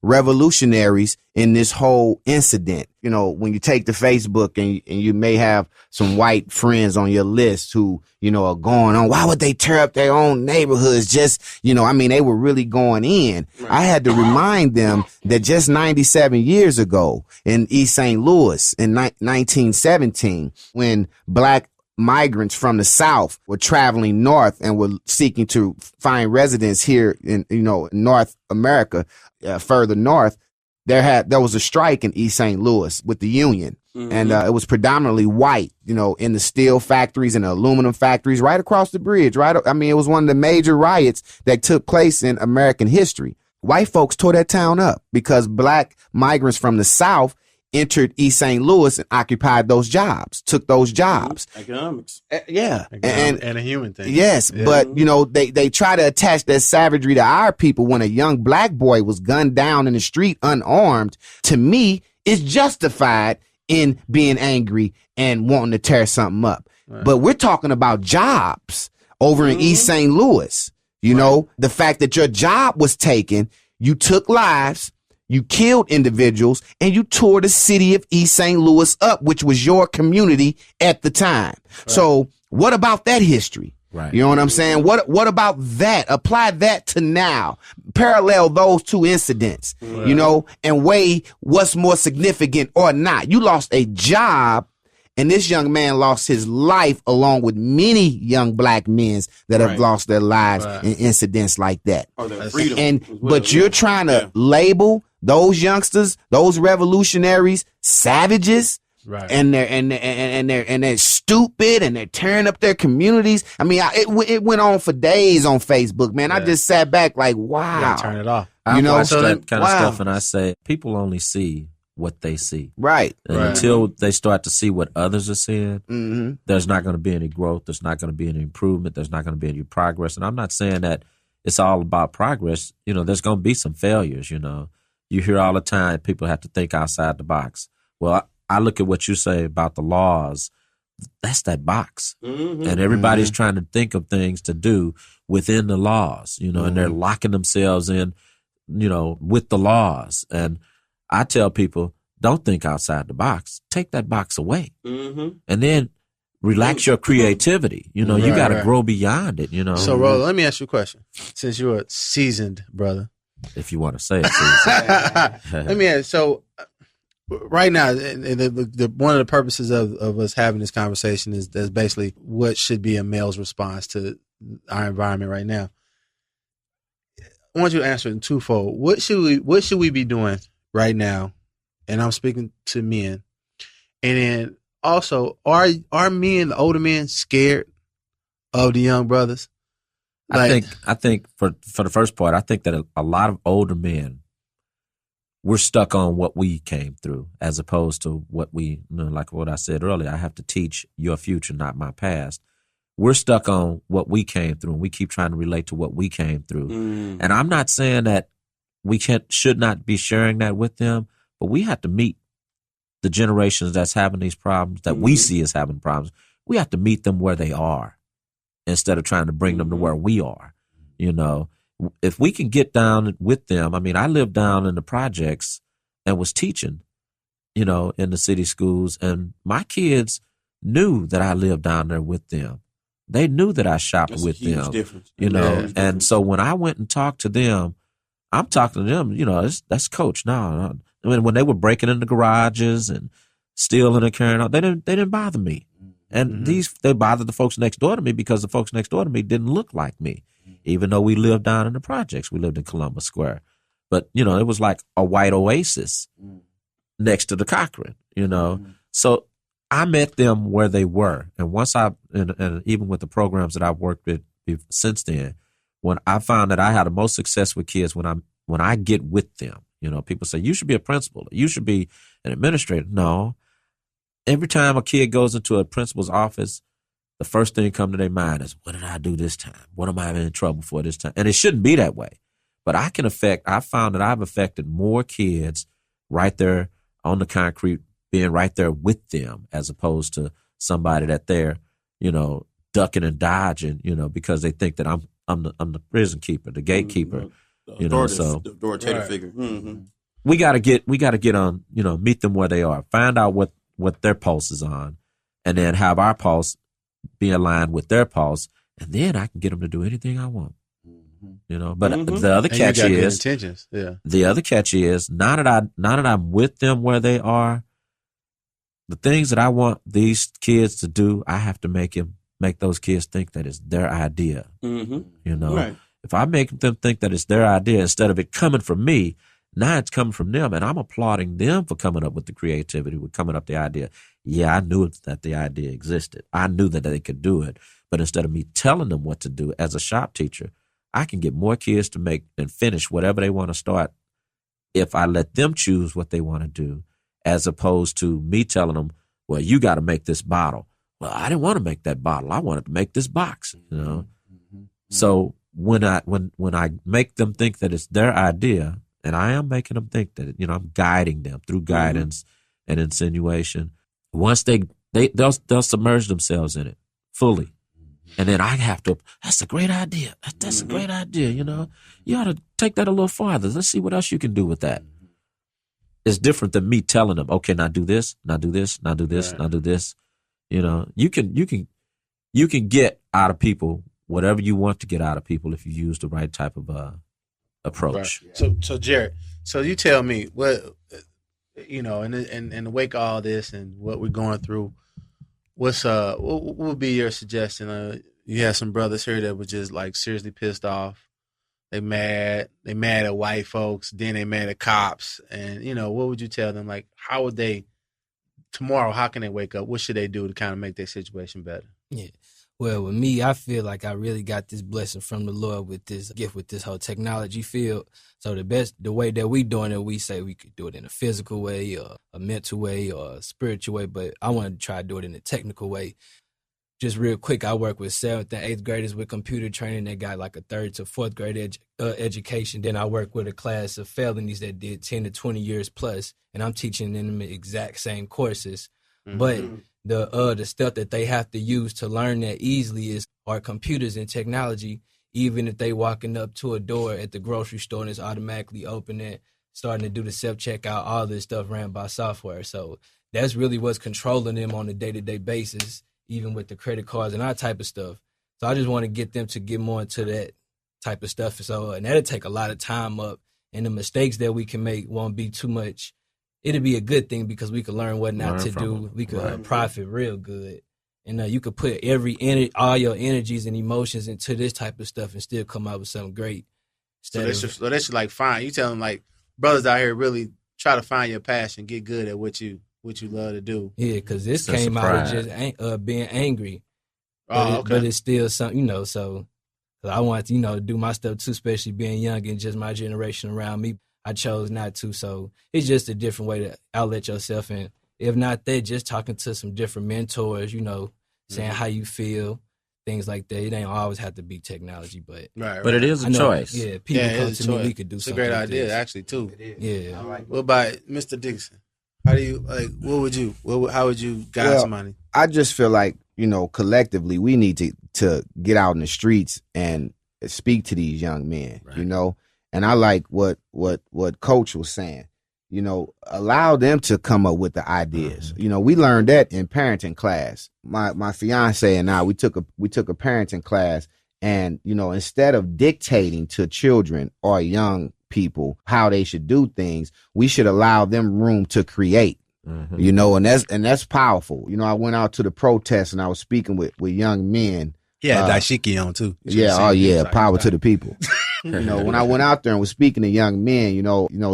revolutionaries in this whole incident. When you take to Facebook and you may have some white friends on your list who, are going on, why would they tear up their own neighborhoods? Just, they were really going in. Right. I had to remind them that just 97 years ago in East St. Louis in 1917, when black migrants from the South were traveling north and were seeking to find residence here in, North America, further north, there was a strike in East St. Louis with the union. Mm-hmm. And it was predominantly white, in the steel factories and the aluminum factories right across the bridge. It was one of the major riots that took place in American history. White folks tore that town up because black migrants from the South entered East St. Louis and occupied those jobs, took those jobs. Economics. And a human thing. Yes, yeah. But, they try to attach that savagery to our people when a young black boy was gunned down in the street unarmed. To me, it's justified in being angry and wanting to tear something up. Right. But we're talking about jobs over in East St. Louis. The fact that your job was taken, you took lives, you killed individuals, and you tore the city of East St. Louis up, which was your community at the time. Right. So what about that history? Right. You know what I'm saying? What about that? Apply that to now. Parallel those two incidents, right. And weigh what's more significant or not. You lost a job, and this young man lost his life along with many young black men that have lost their lives in incidents like that. Or their freedom. But you're trying to label those youngsters, those revolutionaries, savages. Right. And they're stupid, and they're tearing up their communities. It went on for days on Facebook, man. Yeah. I just sat back like, wow. You gotta turn it off. I watch that kind of stuff, and I say, people only see what they see. Right. And until they start to see what others are seeing, there's not going to be any growth. There's not going to be any improvement. There's not going to be any progress. And I'm not saying that it's all about progress. There's going to be some failures, You hear all the time people have to think outside the box. Well, I look at what you say about the laws. That's that box. Mm-hmm. And everybody's trying to think of things to do within the laws, and they're locking themselves in, with the laws. And I tell people, don't think outside the box. Take that box away. And then relax your creativity. You got to grow beyond it, So, Roland, let me ask you a question. Since you're a seasoned brother. If you want to say it. Let me ask. So, right now, one of the purposes of us having this conversation is basically what should be a male's response to our environment right now. I want you to answer it in twofold. What should we be doing right now? And I'm speaking to men. And then also, are men, the older men, scared of the young brothers? I think for the first part, I think that a lot of older men, we're stuck on what we came through as opposed to what we, like what I said earlier, I have to teach your future, not my past. We're stuck on what we came through, and we keep trying to relate to what we came through. And I'm not saying that we should not be sharing that with them, but we have to meet the generations that's having these problems, that we see as having problems. We have to meet them where they are instead of trying to bring them to where we are. If we can get down with them, I mean, I lived down in the projects and was teaching, in the city schools, and my kids knew that I lived down there with them. They knew that I shopped with them, difference. And so when I went and talked to them, I'm talking to them, that's coach. No. I mean, when they were breaking into garages and stealing and carrying out, they didn't bother me. And they bothered the folks next door to me because the folks next door to me didn't look like me, even though we lived down in the projects. We lived in Columbus Square. But, it was like a white oasis next to the Cochrane, So I met them where they were. And once and even with the programs that I've worked with since then, when I found that I had the most success with kids when I get with them. People say, you should be a principal. You should be an administrator. No. Every time a kid goes into a principal's office, the first thing come to their mind is, what did I do this time? What am I in trouble for this time? And it shouldn't be that way. But I found that I've affected more kids right there on the concrete, being right there with them, as opposed to somebody that they're, ducking and dodging, because they think that I'm the prison keeper, the gatekeeper, the authoritative figure. We gotta get on, meet them where they are, find out what their pulse is on, and then have our pulse be aligned with their pulse, and then I can get them to do anything I want. But the other catch is the other catch is now that I'm with them where they are, the things that I want these kids to do, I have to make those kids think that it's their idea. Right. If I make them think that it's their idea instead of it coming from me, now it's coming from them, and I'm applauding them for coming up with the creativity, with coming up the idea. Yeah, I knew that the idea existed. I knew that they could do it. But instead of me telling them what to do as a shop teacher, I can get more kids to make and finish whatever they want to start if I let them choose what they want to do, as opposed to me telling them, well, you got to make this bottle. Well, I didn't want to make that bottle. I wanted to make this box, So when I make them think that it's their idea, and I am making them think that, I'm guiding them through guidance and insinuation. Once they'll submerge themselves in it fully. And then I have to, that's a great idea. That's a great idea, You ought to take that a little farther. Let's see what else you can do with that. It's different than me telling them, okay, now do this, now do this, now do this, now do this. You can get out of people whatever you want to get out of people if you use the right type of approach. Right. So Jared, so you tell me what, in the wake of all this and what we're going through, what would be your suggestion? You have some brothers here that were just like seriously pissed off. They mad at white folks, then they mad at cops. And, what would you tell them? Like, how would they, tomorrow, how can they wake up? What should they do to kind of make their situation better? Yeah. Well, with me, I feel like I really got this blessing from the Lord with this gift, with this whole technology field. So the way that we doing it, we say we could do it in a physical way or a mental way or a spiritual way, but I want to try to do it in a technical way. just real quick, I work with 7th and 8th graders with computer training that got like a 3rd to 4th grade education. Then I work with a class of felonies that did 10 to 20 years plus, and I'm teaching them the exact same courses. Mm-hmm. But the stuff that they have to use to learn that easily is our computers and technology. Even if they walking up to a door at the grocery store and it's automatically opening, starting to do the self-checkout, all this stuff ran by software. So that's really what's controlling them on a day-to-day basis, even with the credit cards and that type of stuff. So I just want to get them to get more into that type of stuff. So, and that'll take a lot of time up, and the mistakes that we can make won't be too much. It'll be a good thing because we can learn what not to do. We could profit real good. And you could put all your energies and emotions into this type of stuff and still come out with something great. So that's like fine. You tell them like brothers out here really try to find your passion, get good at what you love to do. Yeah, because this came out of just being angry. But it's still something, so I want to, do my stuff too, especially being young and just my generation around me. I chose not to. So it's just a different way to outlet yourself. And if not that, just talking to some different mentors, saying how you feel, things like that. It ain't always have to be technology, but but it is a choice. Yeah, people come to me, we could do it's something. It's a great like idea, this. actually, too. Yeah. What about Mr. Dickerson? How do you how would you guide somebody? I just feel like, collectively we need to get out in the streets and speak to these young men, And I like what Coach was saying. Allow them to come up with the ideas. Mm-hmm. We learned that in parenting class. My fiance and I, we took a parenting class, and instead of dictating to children or young people how they should do things, we should allow them room to create. Mm-hmm. And that's powerful. I went out to the protest and I was speaking with young men. Yeah, dashiki on too. Power to the people. When I went out there and was speaking to young men,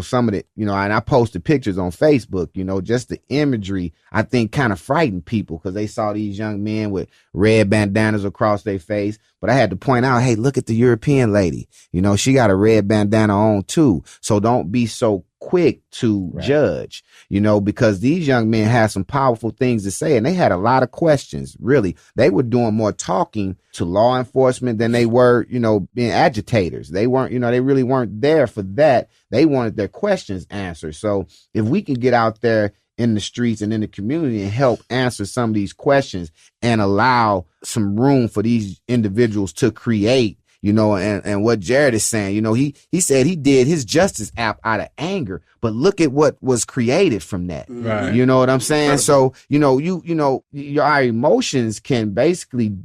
some of it, and I posted pictures on Facebook, just the imagery, I think kind of frightened people because they saw these young men with red bandanas across their face. But I had to point out, hey, look at the European lady. She got a red bandana on too. So don't be so quick to judge, because these young men had some powerful things to say, and they had a lot of questions. Really, they were doing more talking to law enforcement than they were, being agitators. They weren't, they really weren't there for that. They wanted their questions answered. So if we can get out there in the streets and in the community and help answer some of these questions and allow some room for these individuals to create, and what Jared is saying, he said he did his justice app out of anger, but look at what was created from that. Right. You know what I'm saying? So, our emotions can basically,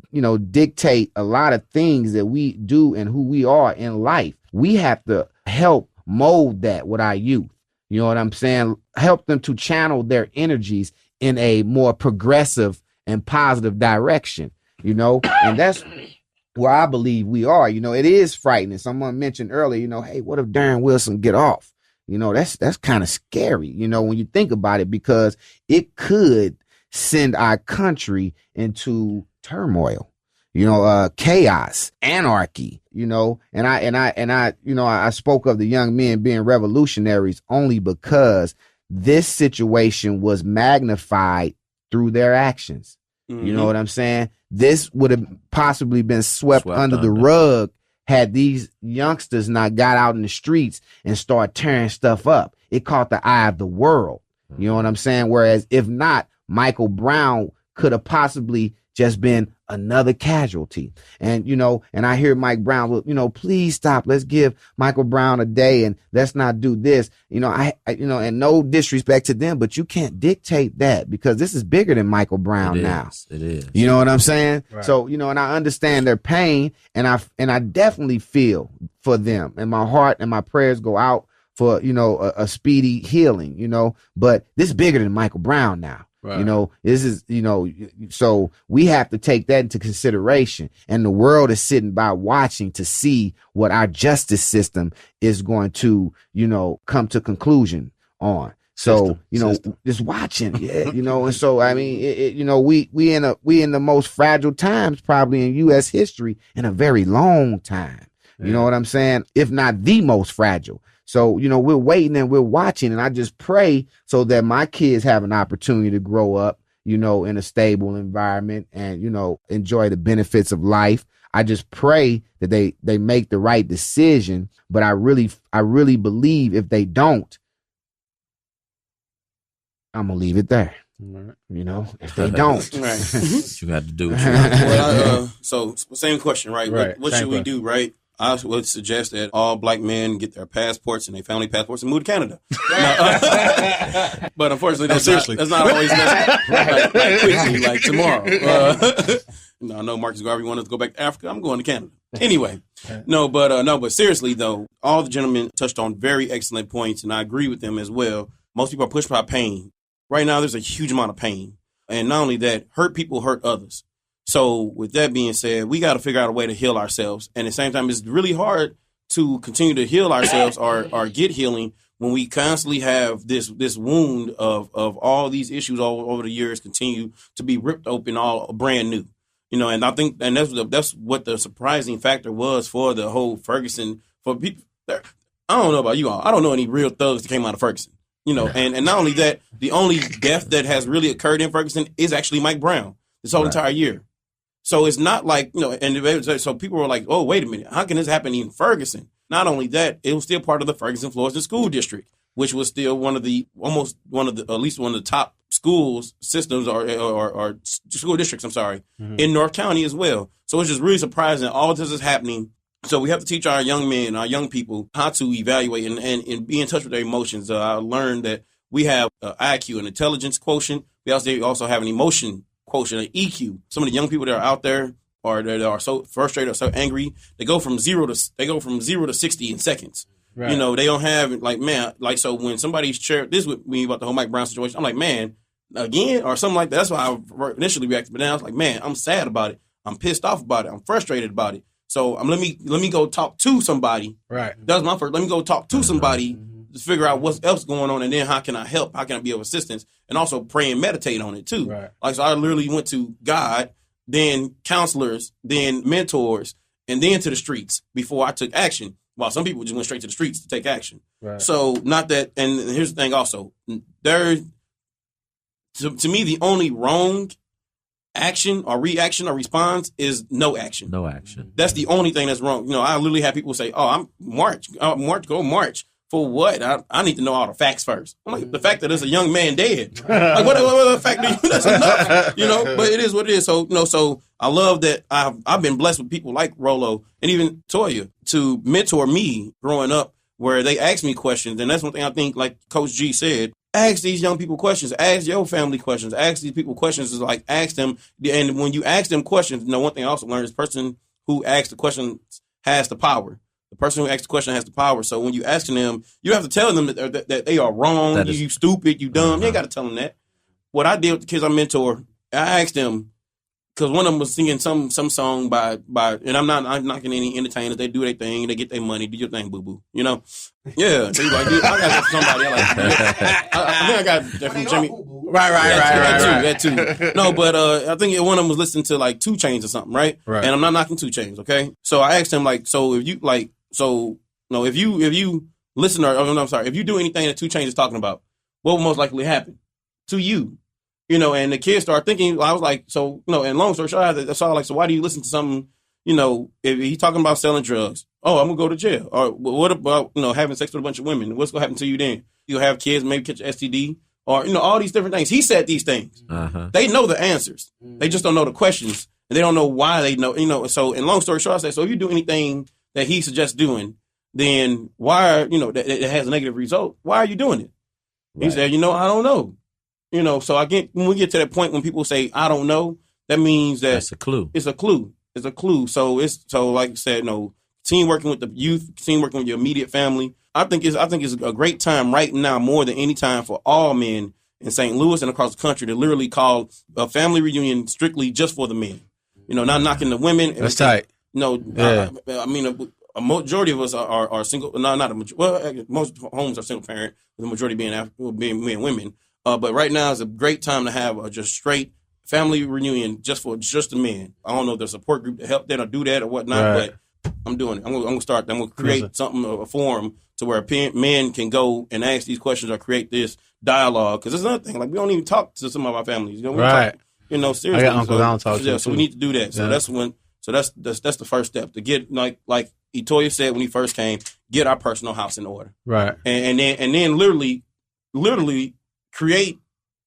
dictate a lot of things that we do and who we are in life. We have to help mold that with our youth. You know what I'm saying? Help them to channel their energies in a more progressive and positive direction, and that's where I believe we are. It is frightening. Someone mentioned earlier, hey, what if Darren Wilson get off? That's kind of scary, when you think about it, because it could send our country into turmoil, chaos, anarchy, and I spoke of the young men being revolutionaries only because this situation was magnified through their actions. Mm-hmm. You know what I'm saying? This would have possibly been swept under the rug had these youngsters not got out in the streets and start tearing stuff up. It caught the eye of the world. You know what I'm saying? Whereas if not, Michael Brown could have possibly just been another casualty. And, and I hear Mike Brown, please stop. Let's give Michael Brown a day and let's not do this. And no disrespect to them, but you can't dictate that because this is bigger than Michael Brown now. It is. You know what I'm saying? Right. So, and I understand their pain and I definitely feel for them, and my heart and my prayers go out for, a speedy healing, but this is bigger than Michael Brown now. Right. This is, so we have to take that into consideration. And the world is sitting by watching to see what our justice system is going to, come to conclusion on. So, just watching, and so, I mean, we in the most fragile times probably in U.S. history in a very long time. Yeah. You know what I'm saying? If not the most fragile. So, we're waiting and we're watching, and I just pray so that my kids have an opportunity to grow up, in a stable environment and, enjoy the benefits of life. I just pray that they make the right decision. But I really believe if they don't, I'm going to leave it there. Right. If they don't. Right. You got to do. So same question, right? What should we do, right? I would suggest that all black men get their passports and their family passports and move to Canada. But unfortunately, that's not always like quickly, like tomorrow. I know Marcus Garvey wanted to go back to Africa. I'm going to Canada. Anyway, but seriously though, all the gentlemen touched on very excellent points, and I agree with them as well. Most people are pushed by pain. Right now, there's a huge amount of pain. And not only that, hurt people hurt others. So with that being said, we got to figure out a way to heal ourselves. And at the same time, it's really hard to continue to heal ourselves or get healing when we constantly have this wound of all these issues all over the years continue to be ripped open all brand new. And I think that's what the surprising factor was for the whole Ferguson. For people, I don't know about you all. I don't know any real thugs that came out of Ferguson. And not only that, the only death that has really occurred in Ferguson is actually Mike Brown this whole entire year. So it's not like, so people were like, oh, wait a minute. How can this happen in Ferguson? Not only that, it was still part of the Ferguson Florissant School District, which was still at least one of the top schools systems or school districts, in North County as well. So it's just really surprising that all of this is happening. So we have to teach our young men, our young people, how to evaluate and be in touch with their emotions. I learned that we have IQ, an intelligence quotient. We also have an emotion quotient, an EQ. Some of the young people that are out there or that are so frustrated or so angry, they go from zero to 60 in seconds. Right. They don't have so when somebody shared this with me about the whole Mike Brown situation, I'm like, man, again, or something like that. That's why I initially reacted. But now I was like, man, I'm sad about it. I'm pissed off about it. I'm frustrated about it. So let me go talk to somebody. Right. That was my first. Let me go talk to somebody to figure out what's else going on, and then how can I help? How can I be of assistance? And also pray and meditate on it too. Right. So I literally went to God, then counselors, then mentors, and then to the streets before I took action. While some people just went straight to the streets to take action. Right. So not that. And here's the thing. Also, to me, the only wrong action or reaction or response is no action. No action. That's the only thing that's wrong. I literally have people say, "Oh, I'm march, go march for what? I need to know all the facts first." I'm like, the fact that there's a young man dead. Like, what fact do you? That's enough, But it is what it is. So, so I love that I've been blessed with people like Rolo and even Toya to mentor me growing up, where they ask me questions, and that's one thing I think, like Coach G said. Ask these young people questions. Ask your family questions. Ask these people questions. Is like, ask them. And when you ask them questions, one thing I also learned is the person who asks the question has the power. The person who asks the question has the power. So when you asking them, you have to tell them that they are wrong. You stupid. You dumb. You ain't got to tell them that. What I did with the kids I mentor, I asked them, because one of them was singing some song by, and I'm knocking any entertainers. They do their thing. They get their money. Do your thing, boo boo. Yeah. They like, I got somebody. I think I got that from Jimmy. Right. That too. No, but I think one of them was listening to like 2 Chainz or something, right? And I'm not knocking 2 Chainz, okay? So I asked him if you listen if you do anything that 2 Chainz is talking about, what will most likely happen to you? And the kids start thinking, I was like, and long story short, I saw like, so why do you listen to something, if he's talking about selling drugs, oh, I'm going to go to jail. Or what about, having sex with a bunch of women? What's going to happen to you then? You'll have kids, maybe catch STD, or, all these different things. He said these things. They know the answers. They just don't know the questions, and they don't know why they know, so, and long story short, I said, so if you do anything that he suggests doing, then why, that it has a negative result, why are you doing it? Right. He said, I don't know. So when we get to that point when people say, I don't know, that means that's a clue. It's a clue. It's a clue. So like I said, team working with the youth, team working with your immediate family. I think it's a great time right now, more than any time, for all men in St. Louis and across the country to literally call a family reunion strictly just for the men. Not knocking the women. That's tight. I mean, a majority of us are single. No, not a majority. Well, most homes are single parent, with the majority being men and women. But right now is a great time to have a just straight family reunion just for the men. I don't know if there's a support group to help them or do that or whatnot, I'm doing it. I'm gonna start. I'm gonna create something, a forum to where men can go and ask these questions or create this dialogue. Because there's another thing. Like we don't even talk to some of our families. You know, we right. Talk, seriously. I got uncles I don't talk to. So we need to do that. So that's when. So that's the first step to get like Etoya said when he first came, get our personal house in order. Right. And then literally create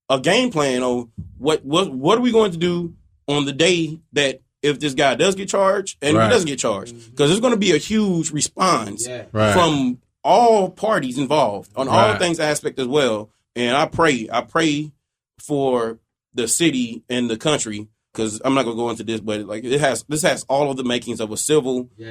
a game plan on what are we going to do on the day that if this guy does get charged and he doesn't get charged, because there's going to be a huge response from all parties involved on all things aspect as well. And I pray for the city and the country, because I'm not going to go into this, but like this has all of the makings of a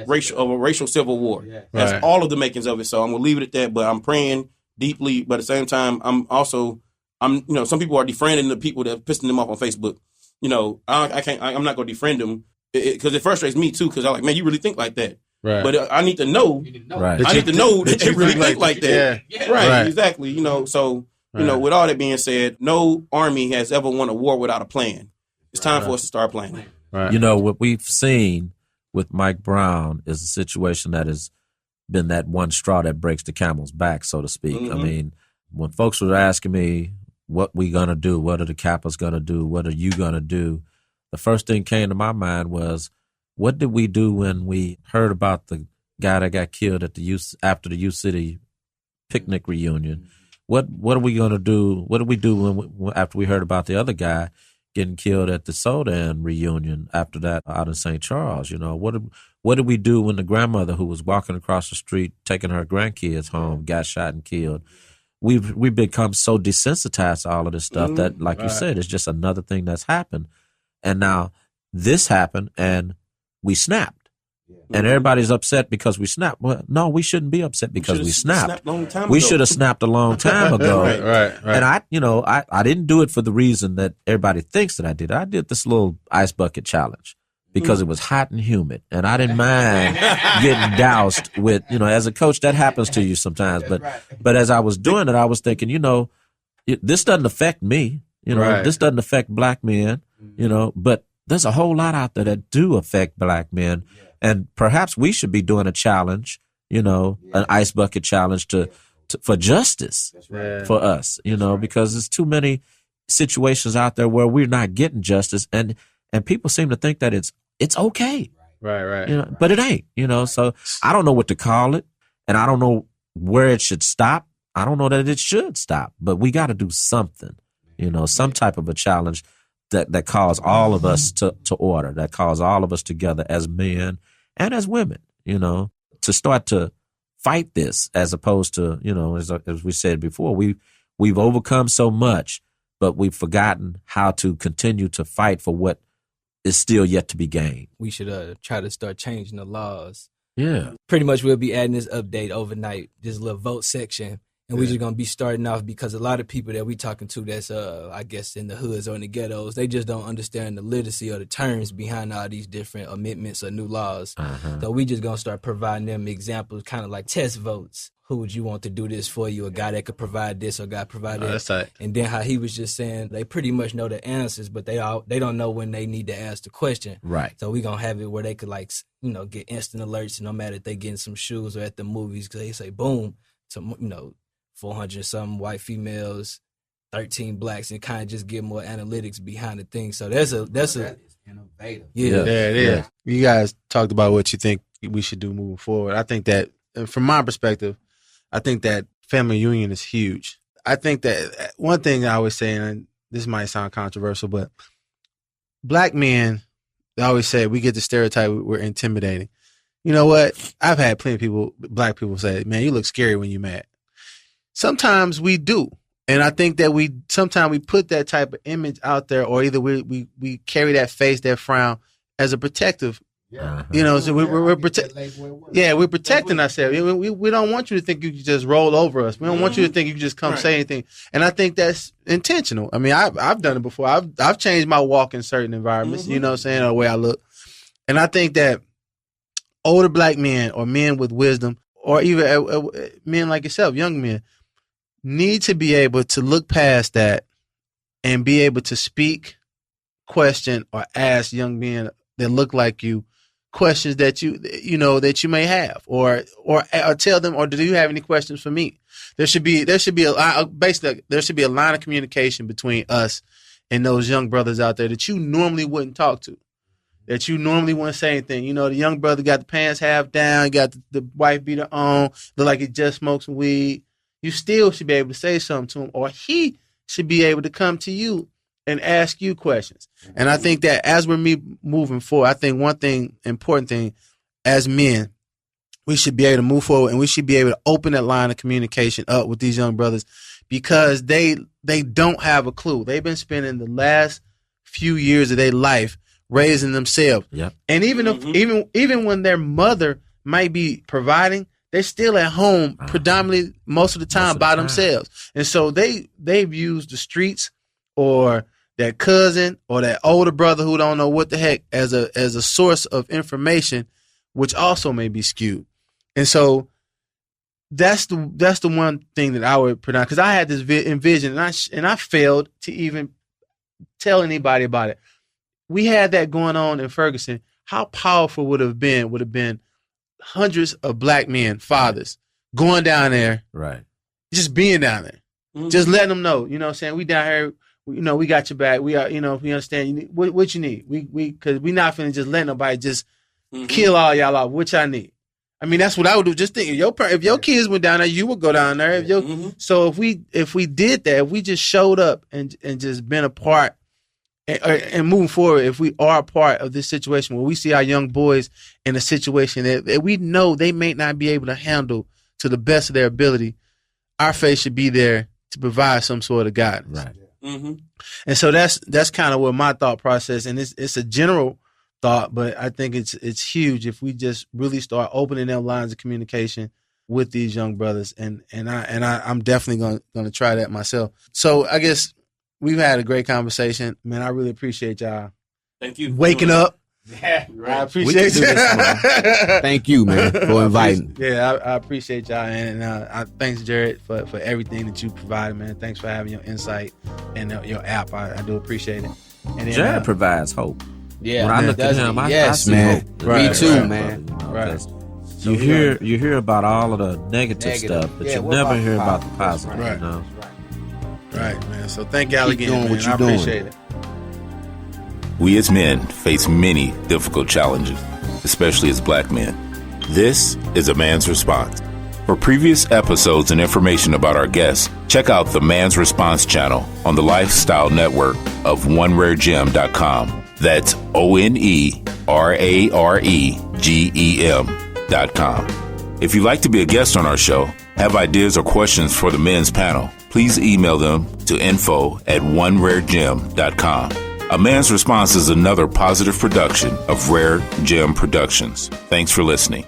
racial civil war. That's all of the makings of it. So I'm going to leave it at that. But I'm praying deeply. But at the same time, I'm some people are defriending the people that are pissing them off on Facebook. I'm not going to defriend them because it frustrates me too. Because I'm like, man, you really think like that. Right. But I need to know. I need to know that you really think like that. Yeah. Right. Exactly. So with all that being said, no army has ever won a war without a plan. It's time for us to start planning. Right. What we've seen with Mike Brown is a situation that has been that one straw that breaks the camel's back, so to speak. Mm-hmm. I mean, when folks were asking me what we going to do, what are the Kappas going to do, what are you going to do, the first thing came to my mind was, what did we do when we heard about the guy that got killed after the U City picnic reunion? What are we going to do? What did we do after we heard about the other guy getting killed at the Sodan reunion after that out in St. Charles? What did we do when the grandmother who was walking across the street taking her grandkids home got shot and killed? We've become so desensitized to all of this stuff that, like you said, it's just another thing that's happened. And now this happened and we snapped. And everybody's upset because we snapped. Well, no, we shouldn't be upset because we snapped. We should have snapped a long time ago. Right. And I didn't do it for the reason that everybody thinks that I did. I did this little ice bucket challenge because it was hot and humid, and I didn't mind getting doused with. As a coach, that happens to you sometimes. But as I was doing it, I was thinking, this doesn't affect me. This doesn't affect black men. But there's a whole lot out there that do affect black men. And perhaps we should be doing a challenge, an ice bucket challenge for justice for us, because there's too many situations out there where we're not getting justice, and people seem to think that it's okay. Right. But it ain't, so I don't know what to call it, and I don't know where it should stop. I don't know that it should stop, but we got to do something, some type of a challenge that calls all of us to order, that calls all of us together as men and as women, to start to fight this, as opposed to, as we said before, we've overcome so much, but we've forgotten how to continue to fight for what is still yet to be gained. We should try to start changing the laws. Yeah. Pretty much we'll be adding this update overnight, this little vote section. And we're just going to be starting off because a lot of people that we talking to that's, I guess, in the hoods or in the ghettos, they just don't understand the literacy or the terms behind all these different amendments or new laws. Uh-huh. So we just going to start providing them examples, kind of like test votes. Who would you want to do this for you? A guy that could provide this or a guy provide that. That's right. And then how he was just saying they pretty much know the answers, but they don't know when they need to ask the question. Right. So we going to have it where they could get instant alerts no matter if they getting some shoes or at the movies, because they say, boom, to, 400 something white females, 13 blacks, and kind of just get more analytics behind the thing. So that's innovative. Yeah, it is. You guys talked about what you think we should do moving forward. I think that, from my perspective, I think that family union is huge. I think that one thing I always say, and this might sound controversial, but black men, they always say we get the stereotype we're intimidating. You know what? I've had plenty of black people say, man, you look scary when you're mad. Sometimes we do. And I think that sometimes we put that type of image out there, or either we carry that face, that frown as a protective. Yeah. So we're protecting ourselves. We don't want you to think you can just roll over us. We don't want you to think you can just come say anything. And I think that's intentional. I mean, I've done it before. I've changed my walk in certain environments, you know what I'm saying, or the way I look. And I think that older black men or men with wisdom, or even men like yourself, young men, need to be able to look past that and be able to speak, question, or ask young men that look like you questions that you may have, or tell them, or do you have any questions for me? There should be a line of communication between us and those young brothers out there that you normally wouldn't talk to, that you normally wouldn't say anything. The young brother got the pants half down, got the wife beater on, look like he just smoked some weed. You still should be able to say something to him, or he should be able to come to you and ask you questions. And I think that as we're moving forward, I think one important thing as men, we should be able to move forward, and we should be able to open that line of communication up with these young brothers, because they don't have a clue. They've been spending the last few years of their life raising themselves. Yep. And even when their mother might be providing, they're still at home predominantly most of the time by themselves. And so they've used the streets or that cousin or that older brother who don't know what the heck as a source of information, which also may be skewed. And so that's the one thing that I would put on, because I had this envision and I failed to even tell anybody about it. We had that going on in Ferguson. How powerful would have been hundreds of black men, fathers, going down there, right? Just being down there, just letting them know, what I'm saying, we down here, we got your back. We are, if we understand, you need, what you need. Because we not finna just let nobody just kill all y'all off, which I need. I mean, that's what I would do. Just think, if your kids went down there, you would go down there. So if we did that, if we just showed up and just been a part and moving forward, if we are a part of this situation where we see our young boys in a situation that we know they may not be able to handle to the best of their ability, our faith should be there to provide some sort of guidance. Right. And so that's kind of what my thought process, and it's a general thought, but I think it's huge if we just really start opening them lines of communication with these young brothers, and I'm definitely going to try that myself. So I guess we've had a great conversation, man. I really appreciate y'all. Thank you waking up. Yeah, right. I appreciate you. Thank you, man, for inviting. I appreciate y'all, and thanks, Jared, for everything that you provided, man. Thanks for having your insight and your app. I do appreciate it. And then, Jared provides hope. Yeah, when I look at him, I see man. hope. Me too, man. Right. So you hear about all of the negative stuff, but you never hear about the positive. Right. Right, man. So thank y'all Keep again, doing man. what you're I appreciate it. We as men face many difficult challenges, especially as black men. This is A Man's Response. For previous episodes and information about our guests, check out the Man's Response channel on the Lifestyle Network of OneRareGem.com. That's OneRaregem.com. If you'd like to be a guest on our show, have ideas or questions for the men's panel, please email them to info@OneRareGem.com. A Man's Response is another positive production of Rare Gem Productions. Thanks for listening.